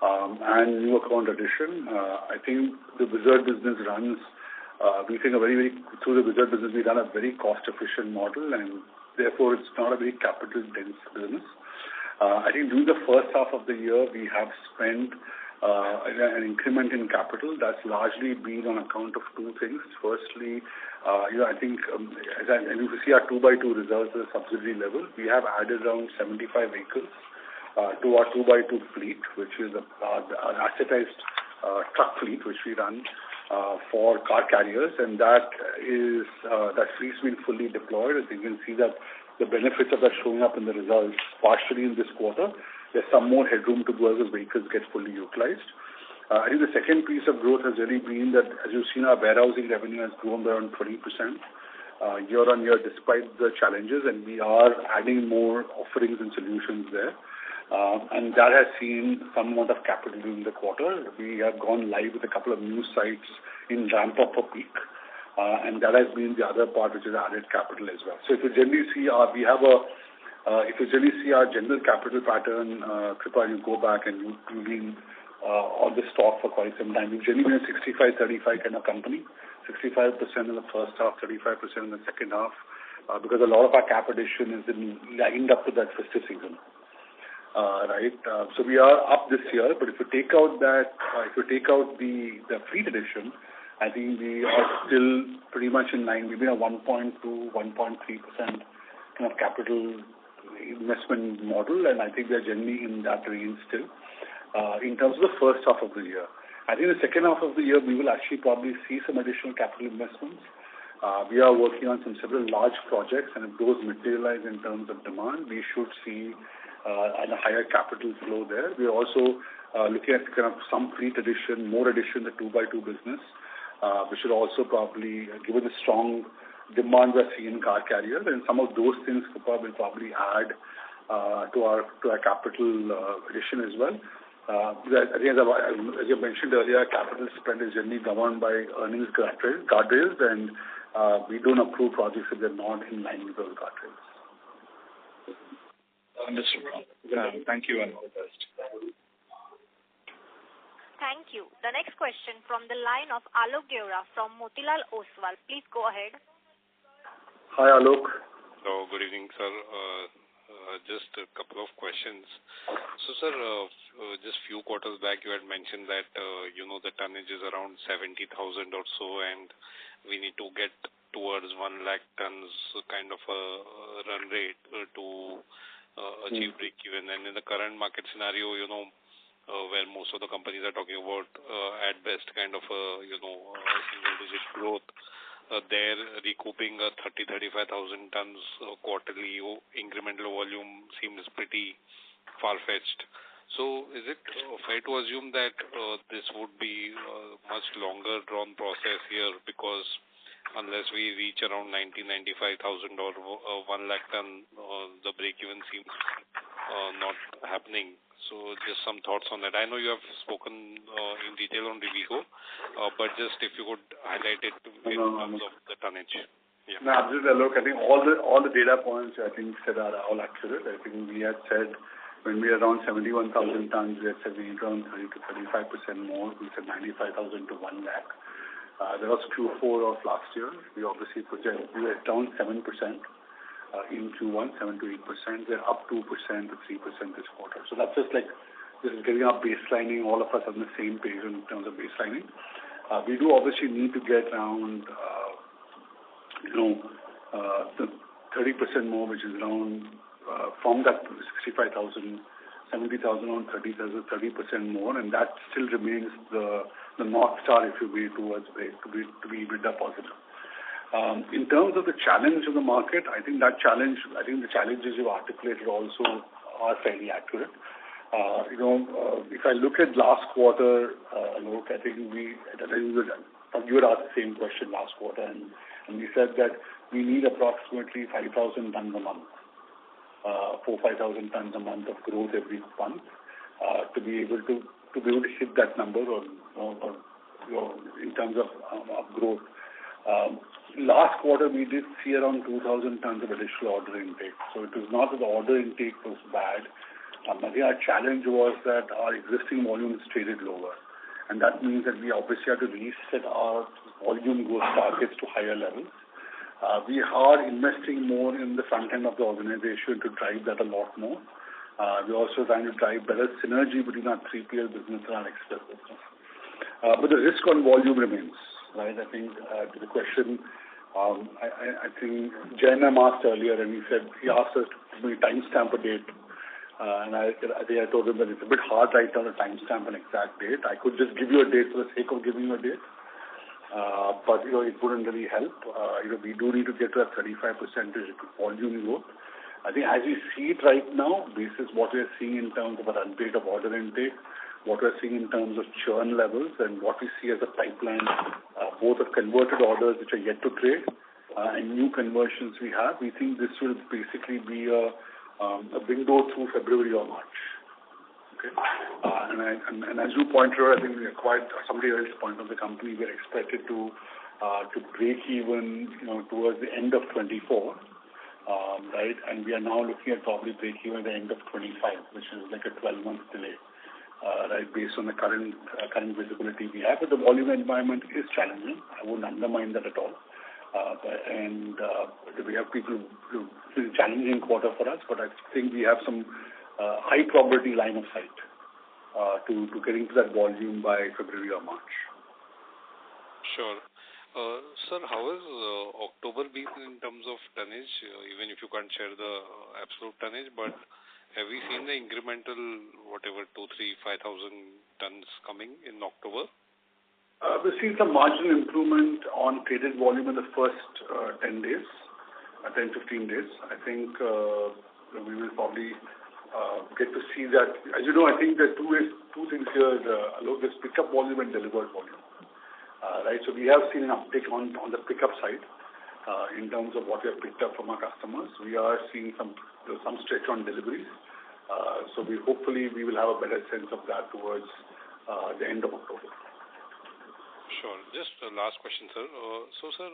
and new account addition. I think the Wizard business runs, we think through the Wizard business, we run a very cost-efficient model, and therefore it's not a very capital-dense business. I think during the first half of the year, we have spent an increment in capital that's largely been on account of two things. Firstly, I think and if you see our 2x2 results at a subsidiary level, we have added around 75 vehicles to our 2x2 fleet, which is our assetized truck fleet, which we run for car carriers, and that fleet's been fully deployed. As you can see that the benefits of that showing up in the results partially in this quarter. There's some more headroom to go as the vehicles get fully utilized. I think the second piece of growth has really been that, as you've seen, our warehousing revenue has grown by around 20% year on year despite the challenges, and we are adding more offerings and solutions there. And that has seen some amount of capital during the quarter. We have gone live with a couple of new sites in ramp-up for peak, and that has been the other part which has added capital as well. So if you generally see our general capital pattern, Kripa, you go back and you've been on the stock for quite some time. We've generally been a 65-35 kind of company, 65% in the first half, 35% in the second half, because a lot of our cap addition is lined up to that festive season. Right. So we are up this year, but if you take out the fleet addition, I think we are still pretty much in line. We've been a 1.2, 1.3% kind of capital investment model, and I think we are generally in that range still. In terms of the first half of the year, I think the second half of the year we will actually probably see some additional capital investments. We are working on several large projects, and if those materialize in terms of demand, we should see a higher capital flow there. We are also looking at kind of some fleet addition, more addition to 2x2 business, which should also probably, given the strong demand we're seeing in car carriers, and some of those things will probably add to our capital addition as well. As you mentioned earlier, capital spend is generally governed by earnings guardrails, and we don't approve projects if they're not in line with those guardrails. Understood. Thank you and all the best. Thank you. The next question from the line of Alok Deora from Motilal Oswal. Please go ahead. Hi, Alok. Hello, good evening, sir. Just a couple of questions. So, sir, just few quarters back, you had mentioned that, the tonnage is around 70,000 or so, and we need to get towards 1 lakh tons kind of a run rate to achieve break-even. And in the current market scenario, where most of the companies are talking about at best kind of a, single-digit growth, they're recouping 30,000-35,000 tons quarterly incremental volume seems pretty far-fetched. So is it fair to assume that this would be a much longer drawn process here, because unless we reach around 90,000-95,000 or 1 lakh ton, the break-even seems not happening. So just some thoughts on that. I know you have spoken in detail on Rivigo, but just if you could highlight it in terms of the tonnage. Yeah. No, absolutely. Look, I think all the data points I think said are all accurate. I think we had said when we are around 71,000 tons, we had said we need around 30 to 35% more. We said 95,000 to 1 lakh. There was Q4 of last year. We obviously we were down 7%. In Q1, 7 to 8%. We're up 2% to 3% this quarter. So that's just like this is getting our baselining. All of us on the same page in terms of baselining. We do obviously need to get around, the 30% more, which is around from that 65,000, 70,000 on 30% more, and that still remains the North Star, if you will, towards to be EBITDA positive. In terms of the challenge of the market, I think the challenges you articulated also are fairly accurate. If I look at last quarter, I think you had asked the same question last quarter, and we said that we need approximately 5,000 tons a month, 4,000-5,000 tons a month of growth every month to be able to hit that number or in terms of growth. Last quarter, we did see around 2,000 tons of additional order intake. So it was not that the order intake was bad. I think our challenge was that our existing volumes traded lower. And that means that we obviously have to reset our volume growth targets to higher levels. We are investing more in the front end of the organization to drive that a lot more. We're also trying to drive better synergy between our 3PL business and our express business. But the risk on volume remains. Right? I think to the question, I think Jainam asked earlier, and he asked us to timestamp a date. And I think I told him that it's a bit hard right now to timestamp an exact date. I could just give you a date for the sake of giving you a date. But, it wouldn't really help. We do need to get to that 35% volume growth. I think as we see it right now, this is what we are seeing in terms of a run rate of order intake, what we're seeing in terms of churn levels, and what we see as a pipeline, both of converted orders which are yet to trade and new conversions we have. We think this will basically be a window through February or March. Okay. And as you pointed out, I think we acquired somebody else's point of the company. We're expected to break even, towards the end of 24, right? And we are now looking at probably break even at the end of 25, which is like a 12-month delay, right? Based on the current visibility we have. But the volume environment is challenging. I wouldn't undermine that at all. We have people who it's a challenging quarter for us, but I think we have some high probability line of sight to getting to that volume by February or March. Sure. Sir, how has October been in terms of tonnage? Even if you can't share the absolute tonnage, but have we seen the incremental, 2,000, 3,000, 5,000 tons coming in October? We've seen some marginal improvement on traded volume in the first 10 days, 10, 15 days. I think we will probably get to see that. As you know, I think there are two things here. There's pickup volume and delivered volume. Right, so we have seen an uptick on the pickup side in terms of what we have picked up from our customers. We are seeing some stretch on deliveries. So hopefully we will have a better sense of that towards the end of October. Sure. Just a last question, sir. Sir,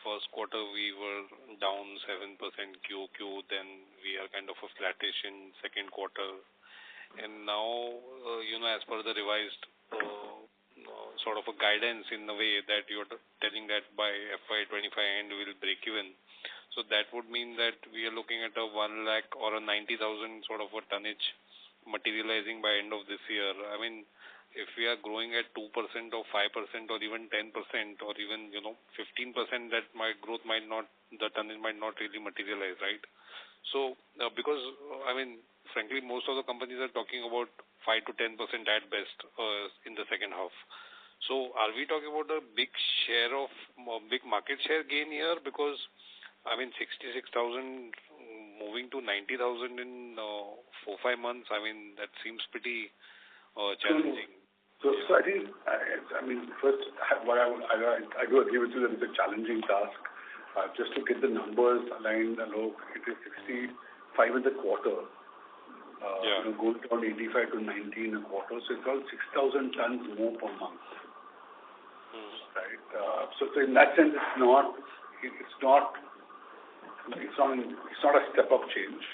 first quarter we were down 7% QOQ, then we are kind of a flattish in second quarter. And now, as per the revised sort of a guidance in a way that you're telling that by FY25 end we will break even. So that would mean that we are looking at a 1 lakh or a 90,000 sort of a tonnage materializing by end of this year. If we are growing at 2% or 5% or even 10% or even 15%, that growth might not, the tonnage might not really materialize, right? So because frankly, most of the companies are talking about 5 to 10% at best in the second half. So are we talking about a big market share gain here? Because 66,000 moving to 90,000 in 4-5 months. That seems pretty challenging. So I think, first, I do agree with you that it's a challenging task. Just to get the numbers aligned, it is 65 in the quarter. Going from 85 to 90 in a quarter. So it's all 6,000 tons more per month. Right. So in that sense, it's not a step up change.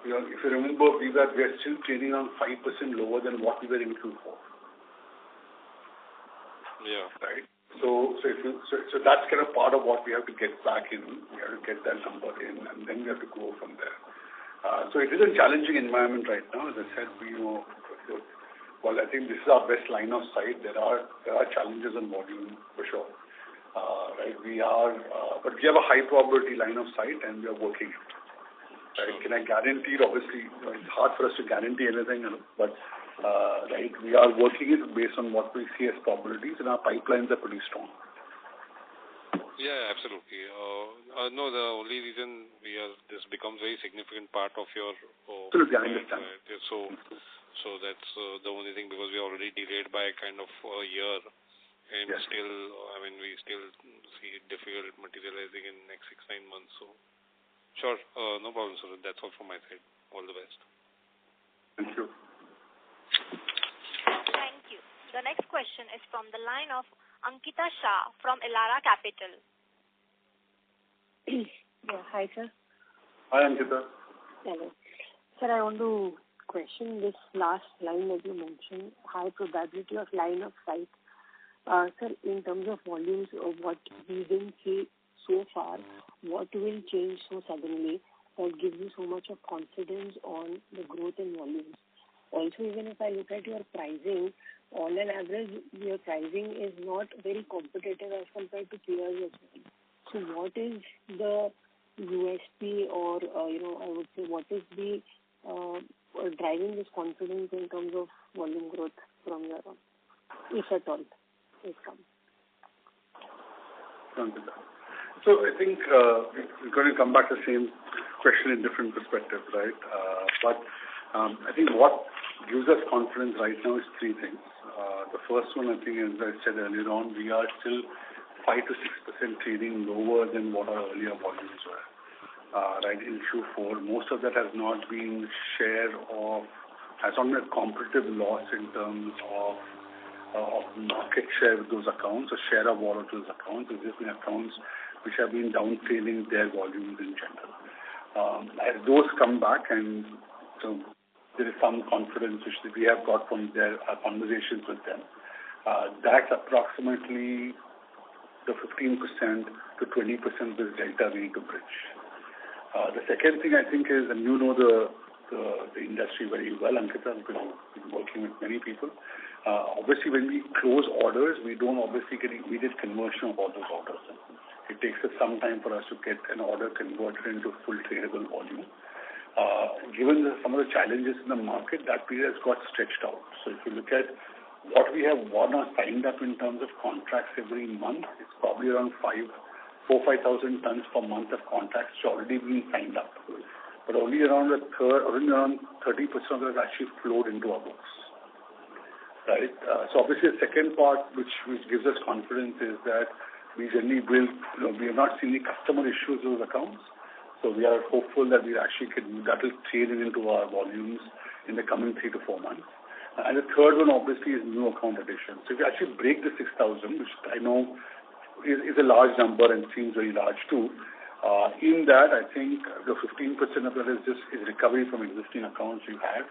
If you remember, we are still trading on 5% lower than what we were in Q4. Yeah. Right. So that's kind of part of what we have to get back in. We have to get that number in, and then we have to grow from there. So it is a challenging environment right now. As I said, well, I think this is our best line of sight. There are challenges on volume for sure. Right. But we have a high probability line of sight, and we are working it. Right. Can I guarantee it? Obviously, it's hard for us to guarantee anything, but right, we are working it based on what we see as probabilities, and our pipelines are pretty strong. Yeah, absolutely. No, the only reason this becomes a very significant part of your. Absolutely, I understand. So that's the only thing, because we are already delayed by kind of a year, and yes. Still, we still see it difficult materializing in next 6-9 months. So, sure, no problem, sir. That's all from my side. All the best. Thank you. Thank you. The next question is from the line of Ankita Shah from Elara Capital. Yeah, hi, sir. Hi, Ankita. Hello. Sir, I want to question this last line that you mentioned, high probability of line of sight. Sir, in terms of volumes of what we didn't see so far, what will change so suddenly that gives you so much of confidence on the growth in volumes? Also, even if I look at your pricing, on an average, your pricing is not very competitive as compared to peers as well. So what is the USP or, I would say what is the driving this confidence in terms of volume growth from your own, if at all it comes? So I think we're going to come back to the same question in different perspectives, right? But I think what gives us confidence right now is three things. The first one, I think, as I said earlier on, we are still 5 to 6% trading lower than what our earlier volumes were. Right, in Q4, most of that has not been has not been a competitive loss in terms of market share with those accounts or share of wallet with those accounts. There's just been accounts which have been downscaling their volumes in general. As those come back, and so there is some confidence which we have got from their conversations with them, that's approximately the 15% to 20% this delta we need to bridge. The second thing I think is, and you know the industry very well, Ankita, because you've been working with many people. Obviously, when we close orders, we don't obviously get immediate conversion of all those orders. It takes us some time for us to get an order converted into full tradable volume. Given some of the challenges in the market, that period has got stretched out. So if you look at what we have won or signed up in terms of contracts every month, it's probably around 4,000-5,000 tons per month of contracts which are already being signed up. But only around 30% of that has actually flowed into our books. Right? So obviously the second part which gives us confidence is that we generally we have not seen any customer issues with those accounts. So we are hopeful that that will trade into our volumes in the coming 3 to 4 months. And the third one obviously is new account addition. So if you actually break the 6,000, which I know is a large number and seems very large too, in that I think the 15% of that is recovery from existing accounts you have.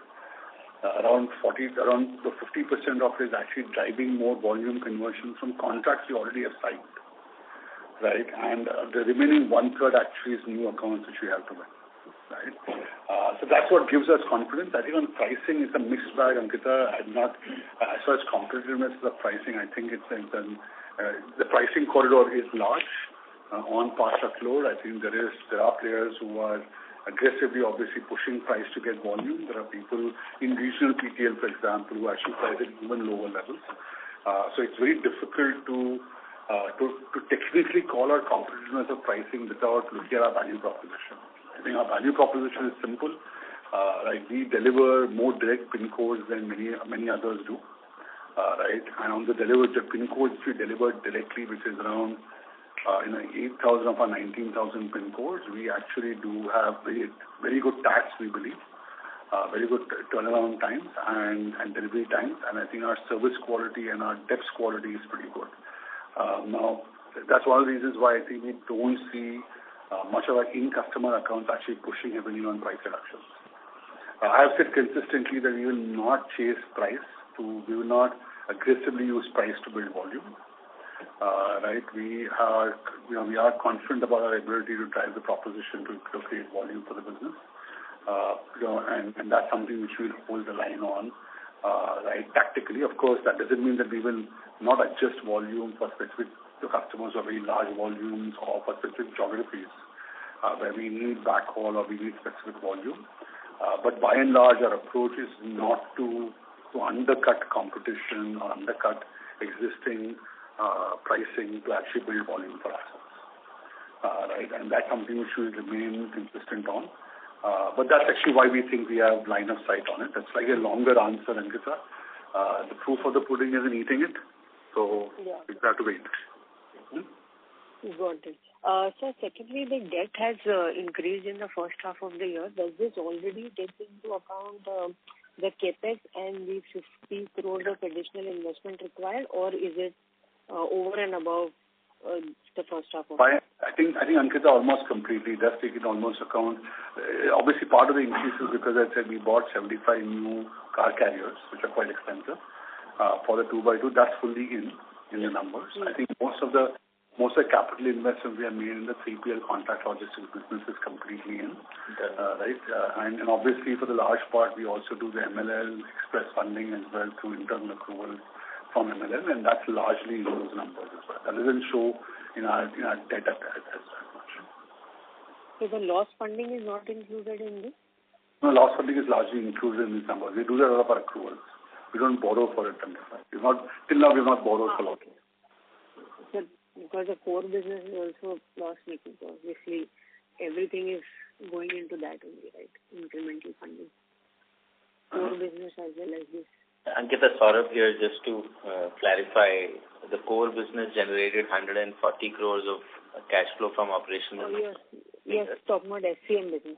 Around the 50% of it is actually driving more volume conversion from contracts you already have signed. Right? And the remaining one-third actually is new accounts which we have to win. Right? So that's what gives us confidence. I think on pricing, it's a mixed bag, Ankita. As far as competitiveness of the pricing, I think the pricing corridor is large on parcel truckload. I think there are players who are aggressively, obviously, pushing price to get volume. There are people in regional PTL, for example, who actually price at even lower levels. So it's very difficult to technically call our competitiveness of pricing without looking at our value proposition. I think our value proposition is simple. We deliver more direct PIN codes than many others do. Right? And on the delivered PIN codes we deliver directly, which is around 8,000 of our 19,000 PIN codes, we actually do have very, very good tax, we believe, very good turnaround times and delivery times. And I think our service quality and our depth quality is pretty good. Now, that's one of the reasons why I think we don't see much of our in-customer accounts actually pushing heavily on price reductions. I have said consistently that we will not chase price. We will not aggressively use price to build volume. Right? We are confident about our ability to drive the proposition to create volume for the business. And that's something which we'll hold the line on. Right? Tactically, of course, that doesn't mean that we will not adjust volume for specific customers or very large volumes or for specific geographies where we need backhaul or we need specific volume. But by and large, our approach is not to undercut competition or undercut existing pricing to actually build volume for ourselves. Right? And that's something which we remain consistent on. But that's actually why we think we have line of sight on it. That's like a longer answer, Ankita. The proof of the pudding isn't eating it. So we have to wait. Got it. So secondly, the debt has increased in the first half of the year. Does this already take into account the capex and the 50 crores of additional investment required, or is it over and above the first half of the year? I think Ankita almost completely does take it almost account. Obviously, part of the increase is because I said we bought 75 new car carriers, which are quite expensive, for the 2x2. That's fully in the numbers. I think most of the capital investments we have made in the 3PL contract logistics business is completely in. Right? And obviously, for the large part, we also do the MLL express funding as well through internal accruals from MLL, and that's largely in those numbers as well. That doesn't show in our debt as much. So the loss funding is not included in this? No, loss funding is largely included in these numbers. We do that out of our accruals. We don't borrow for it. Till now, we've not borrowed for loss. Okay. So because the core business is also loss-making, so obviously everything is going into that only, right? Incremental funding. Core business as well as this. Ankita, Saurabh here, just to clarify, the core business generated 140 crores of cash flow from operations. Oh, yes, talking about SCM business.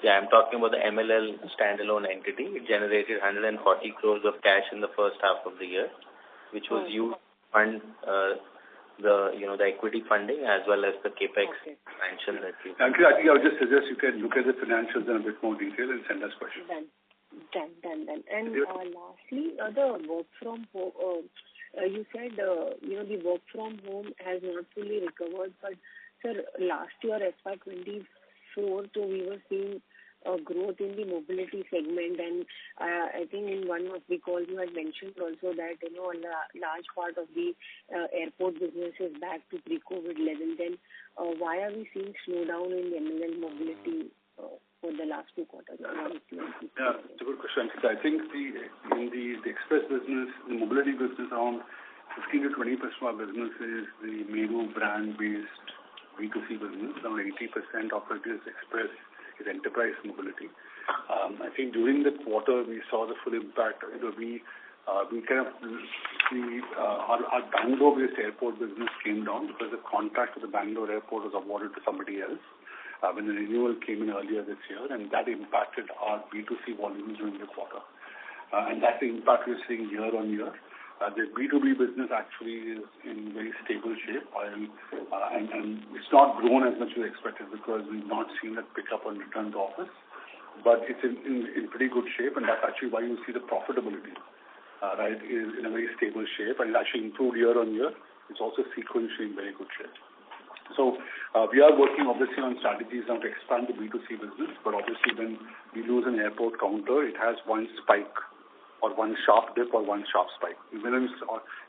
Yeah, I'm talking about the MLL standalone entity. It generated 140 crores of cash in the first half of the year, which was used to fund the equity funding as well as the capex expansion that you. I think I would just suggest you can look at the financials in a bit more detail and send us questions. Done. And lastly, the work from home. You said the work from home has not fully recovered, but sir, last year FY2024, so we were seeing a growth in the mobility segment, and I think in one of the calls you had mentioned also that a large part of the airport business is back to pre-COVID level. Then why are we seeing slowdown in the MLL mobility for the last 2 quarters? Yeah, it's a good question. I think in the express business, the mobility business, around 15 to 20% of our business is the Meru brand-based B2C business. Around 80% of it is express, is enterprise mobility. I think during the quarter we saw the full impact. Our Bangalore-based airport business came down because the contract with the Bangalore airport was awarded to somebody else when the renewal came in earlier this year, and that impacted our B2C volumes during the quarter. And that's the impact we're seeing year on year. The B2B business actually is in very stable shape, and it's not grown as much as we expected because we've not seen that pick up on return to office, but it's in pretty good shape, and that's actually why you see the profitability, is in a very stable shape, and it actually improved year on year. It's also sequentially in very good shape. So we are working obviously on strategies now to expand the B2C business, but obviously when we lose an airport counter, it has one spike or one sharp dip or one sharp spike. Even in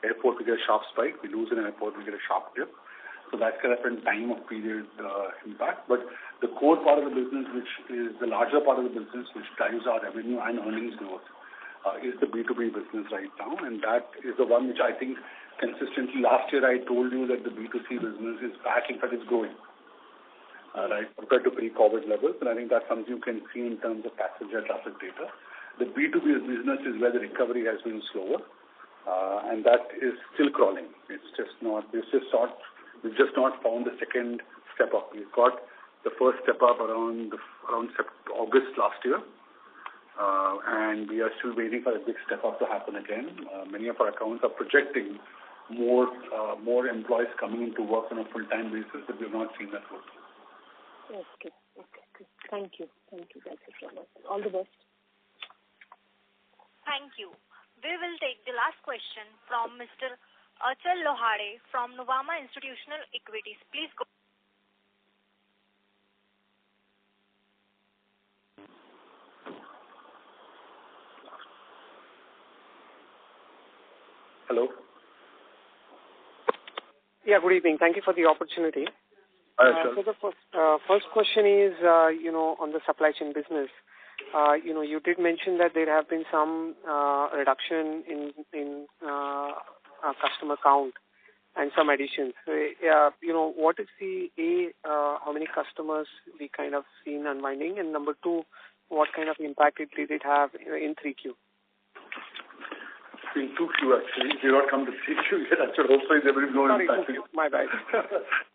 airport we get a sharp spike, we lose an airport, we get a sharp dip. So that's kind of a time of period impact. But the core part of the business, which is the larger part of the business, which drives our revenue and earnings growth, is the B2B business right now, and that is the one which I think consistently last year I told you that the B2C business is back, in fact it's growing, compared to pre-COVID levels, and I think that's something you can see in terms of passenger traffic data. The B2B business is where the recovery has been slower, and that is still crawling. We've just not found the second step up. We've got the first step up around August last year, and we are still waiting for a big step up to happen again. Many of our accounts are projecting more employees coming into work on a full-time basis, but we have not seen that work. Okay. Thank you. That's it so much. All the best. Thank you. We will take the last question from Mr. Achal Lohade from Nuvama Institutional Equities. Please go. Hello. Yeah, good evening. Thank you for the opportunity. So the first question is, on the supply chain business. You did mention that there have been some reduction in customer count and some additions. What is how many customers we kind of seen unwinding, and number two, what kind of impact did it have in 3Q? In 2Q actually, we not come to 3Q yet. Actually, hopefully there will be no impact. Sorry, my bad.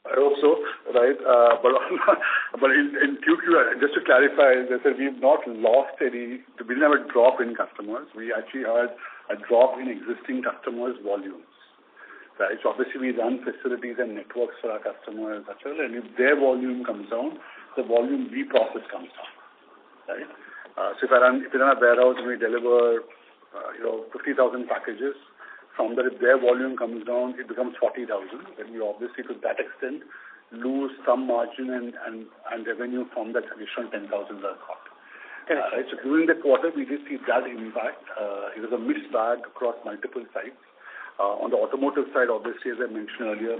I hope so, right? But in 2Q, just to clarify, as I said, we've not lost any. We didn't have a drop in customers. We actually had a drop in existing customers' volumes. Right? So obviously we run facilities and networks for our customers, and if their volume comes down, the volume we process comes down. Right? So if we run a warehouse and we deliver 50,000 packages, from that if their volume comes down, it becomes 40,000. Then we obviously to that extent lose some margin and revenue from that additional 10,000 that got. Right. So during the quarter, we did see that impact. It was a mixed bag across multiple sites. On the automotive side, obviously, as I mentioned earlier,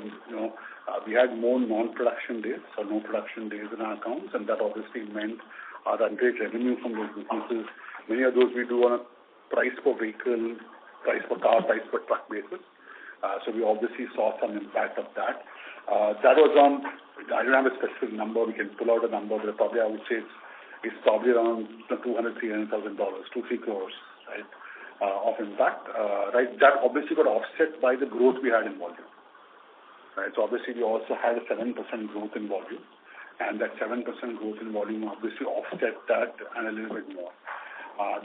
we had more non-production days, so no production days in our accounts, and that obviously meant our run rate revenue from those businesses. Many of those we do on a price per vehicle, price per car, price per truck basis. So we obviously saw some impact of that. That was on, I don't have a specific number, we can pull out a number, but probably I would say it's probably around $200,000-300,000, 2-3 crores, right, of impact. Right, that obviously got offset by the growth we had in volume. Right, so obviously we also had a 7% growth in volume, and that 7% growth in volume obviously offset that and a little bit more.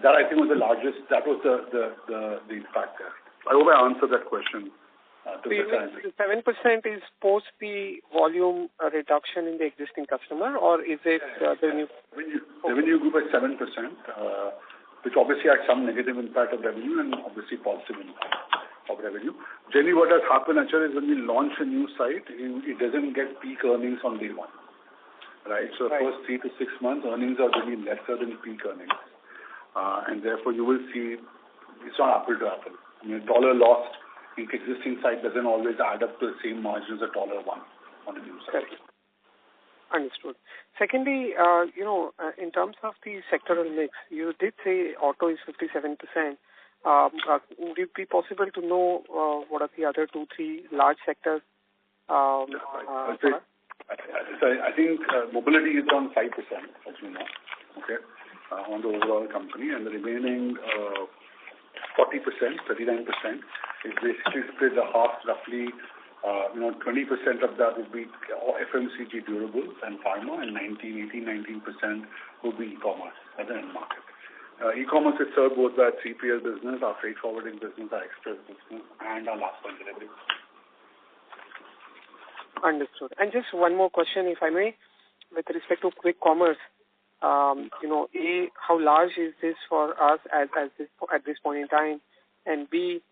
That I think was the largest, that was the impact there. I hope I answered that question. The 7% is post the volume reduction in the existing customer, or is it the new? Revenue grew by 7%, which obviously had some negative impact of revenue and obviously positive impact of revenue. Generally, what has happened actually is when we launch a new site, it doesn't get peak earnings on day one. Right? So the first 3 to 6 months, earnings are really lesser than peak earnings. And therefore, you will see it's not apple to apple. I mean, $1 lost in existing site doesn't always add up to the same margins as $1 won on a new site. Understood. Secondly, in terms of the sectoral mix, you did say auto is 57%. Would it be possible to know what are the other 2-3 large sectors? I think mobility is around 5%, as you know, okay, on the overall company, and the remaining 40%, 39%, is basically split a half, roughly, 20% of that would be FMCG durables and pharma, and 19% would be e-commerce as an end market. E-commerce is served both by 3PL business, our freight forwarding business, our express business, and our last mile delivery. Understood. And just one more question, if I may, with respect to quick commerce. A, how large is this for us at this point in time? And B,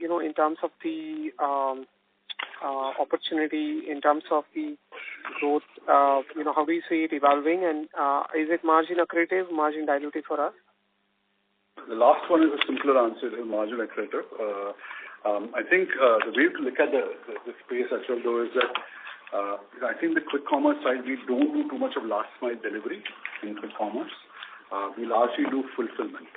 in terms of the opportunity, in terms of the growth, how do you see it evolving? And is it margin accretive, margin dilutive for us? The last one is a simpler answer, is margin accretive. I think the way to look at the space actually though is that I think the quick commerce side, we don't do too much of last mile delivery in quick commerce. We largely do fulfillment.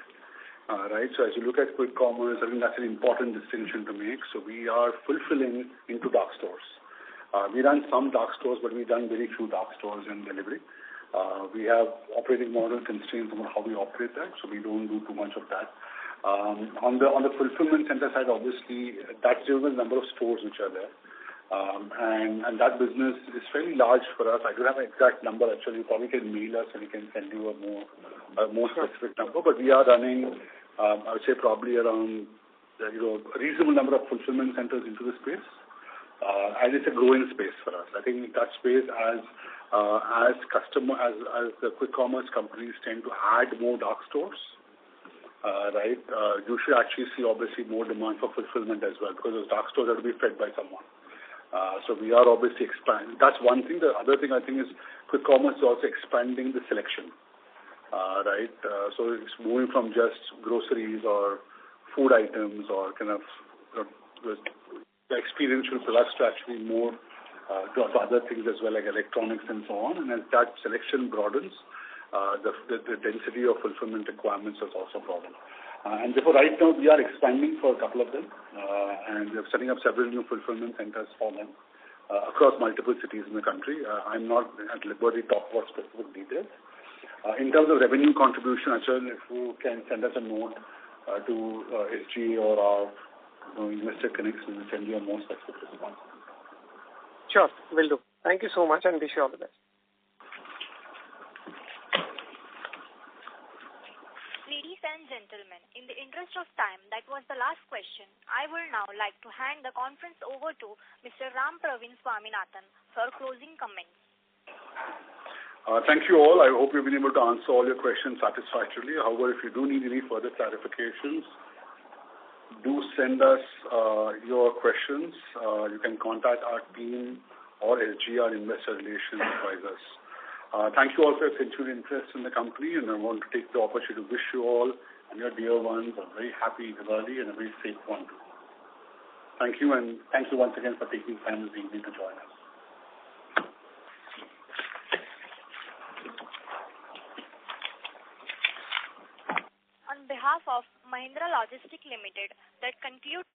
Right, so as you look at quick commerce, I think that's an important distinction to make. So we are fulfilling into dark stores. We run some dark stores, but we've done very few dark stores in delivery. We have operating model constraints on how we operate that, so we don't do too much of that. On the fulfillment center side, obviously, that's the number of stores which are there. And that business is fairly large for us. I don't have an exact number actually. You probably can mail us and we can send you a more specific number. But we are running, I would say probably around a reasonable number of fulfillment centers into the space. And it's a growing space for us. I think that space as the quick commerce companies tend to add more dark stores, right, you should actually see obviously more demand for fulfillment as well, because those dark stores have to be fed by someone. So we are obviously expanding. That's one thing. The other thing I think is quick commerce is also expanding the selection, right? So it's moving from just groceries or food items or kind of the experiential products to actually more to other things as well, like electronics and so on. And as that selection broadens, the density of fulfillment requirements is also broadened. And therefore, right now, we are expanding for a couple of them, and we are setting up several new fulfillment centers for them across multiple cities in the country. I'm not at liberty to talk about specific details. In terms of revenue contribution, actually, if you can send us a note to SG or our investor connects, we will send you a more specific response. Sure, will do. Thank you so much and wish you all the best. Ladies and gentlemen, in the interest of time, that was the last question. I would now like to hand the conference over to Mr. Ram Praveen Swaminathan for closing comments. Thank you all. I hope we've been able to answer all your questions satisfactorily. However, if you do need any further clarifications, do send us your questions. You can contact our team or SG, our investor relations advisors. Thank you all for your continued interest in the company, and I want to take the opportunity to wish you all and your dear ones a very happy Diwali and a very safe one. Thank you, and thank you once again for taking time this evening to join us. On behalf of Mahindra Logistics Limited, that concludes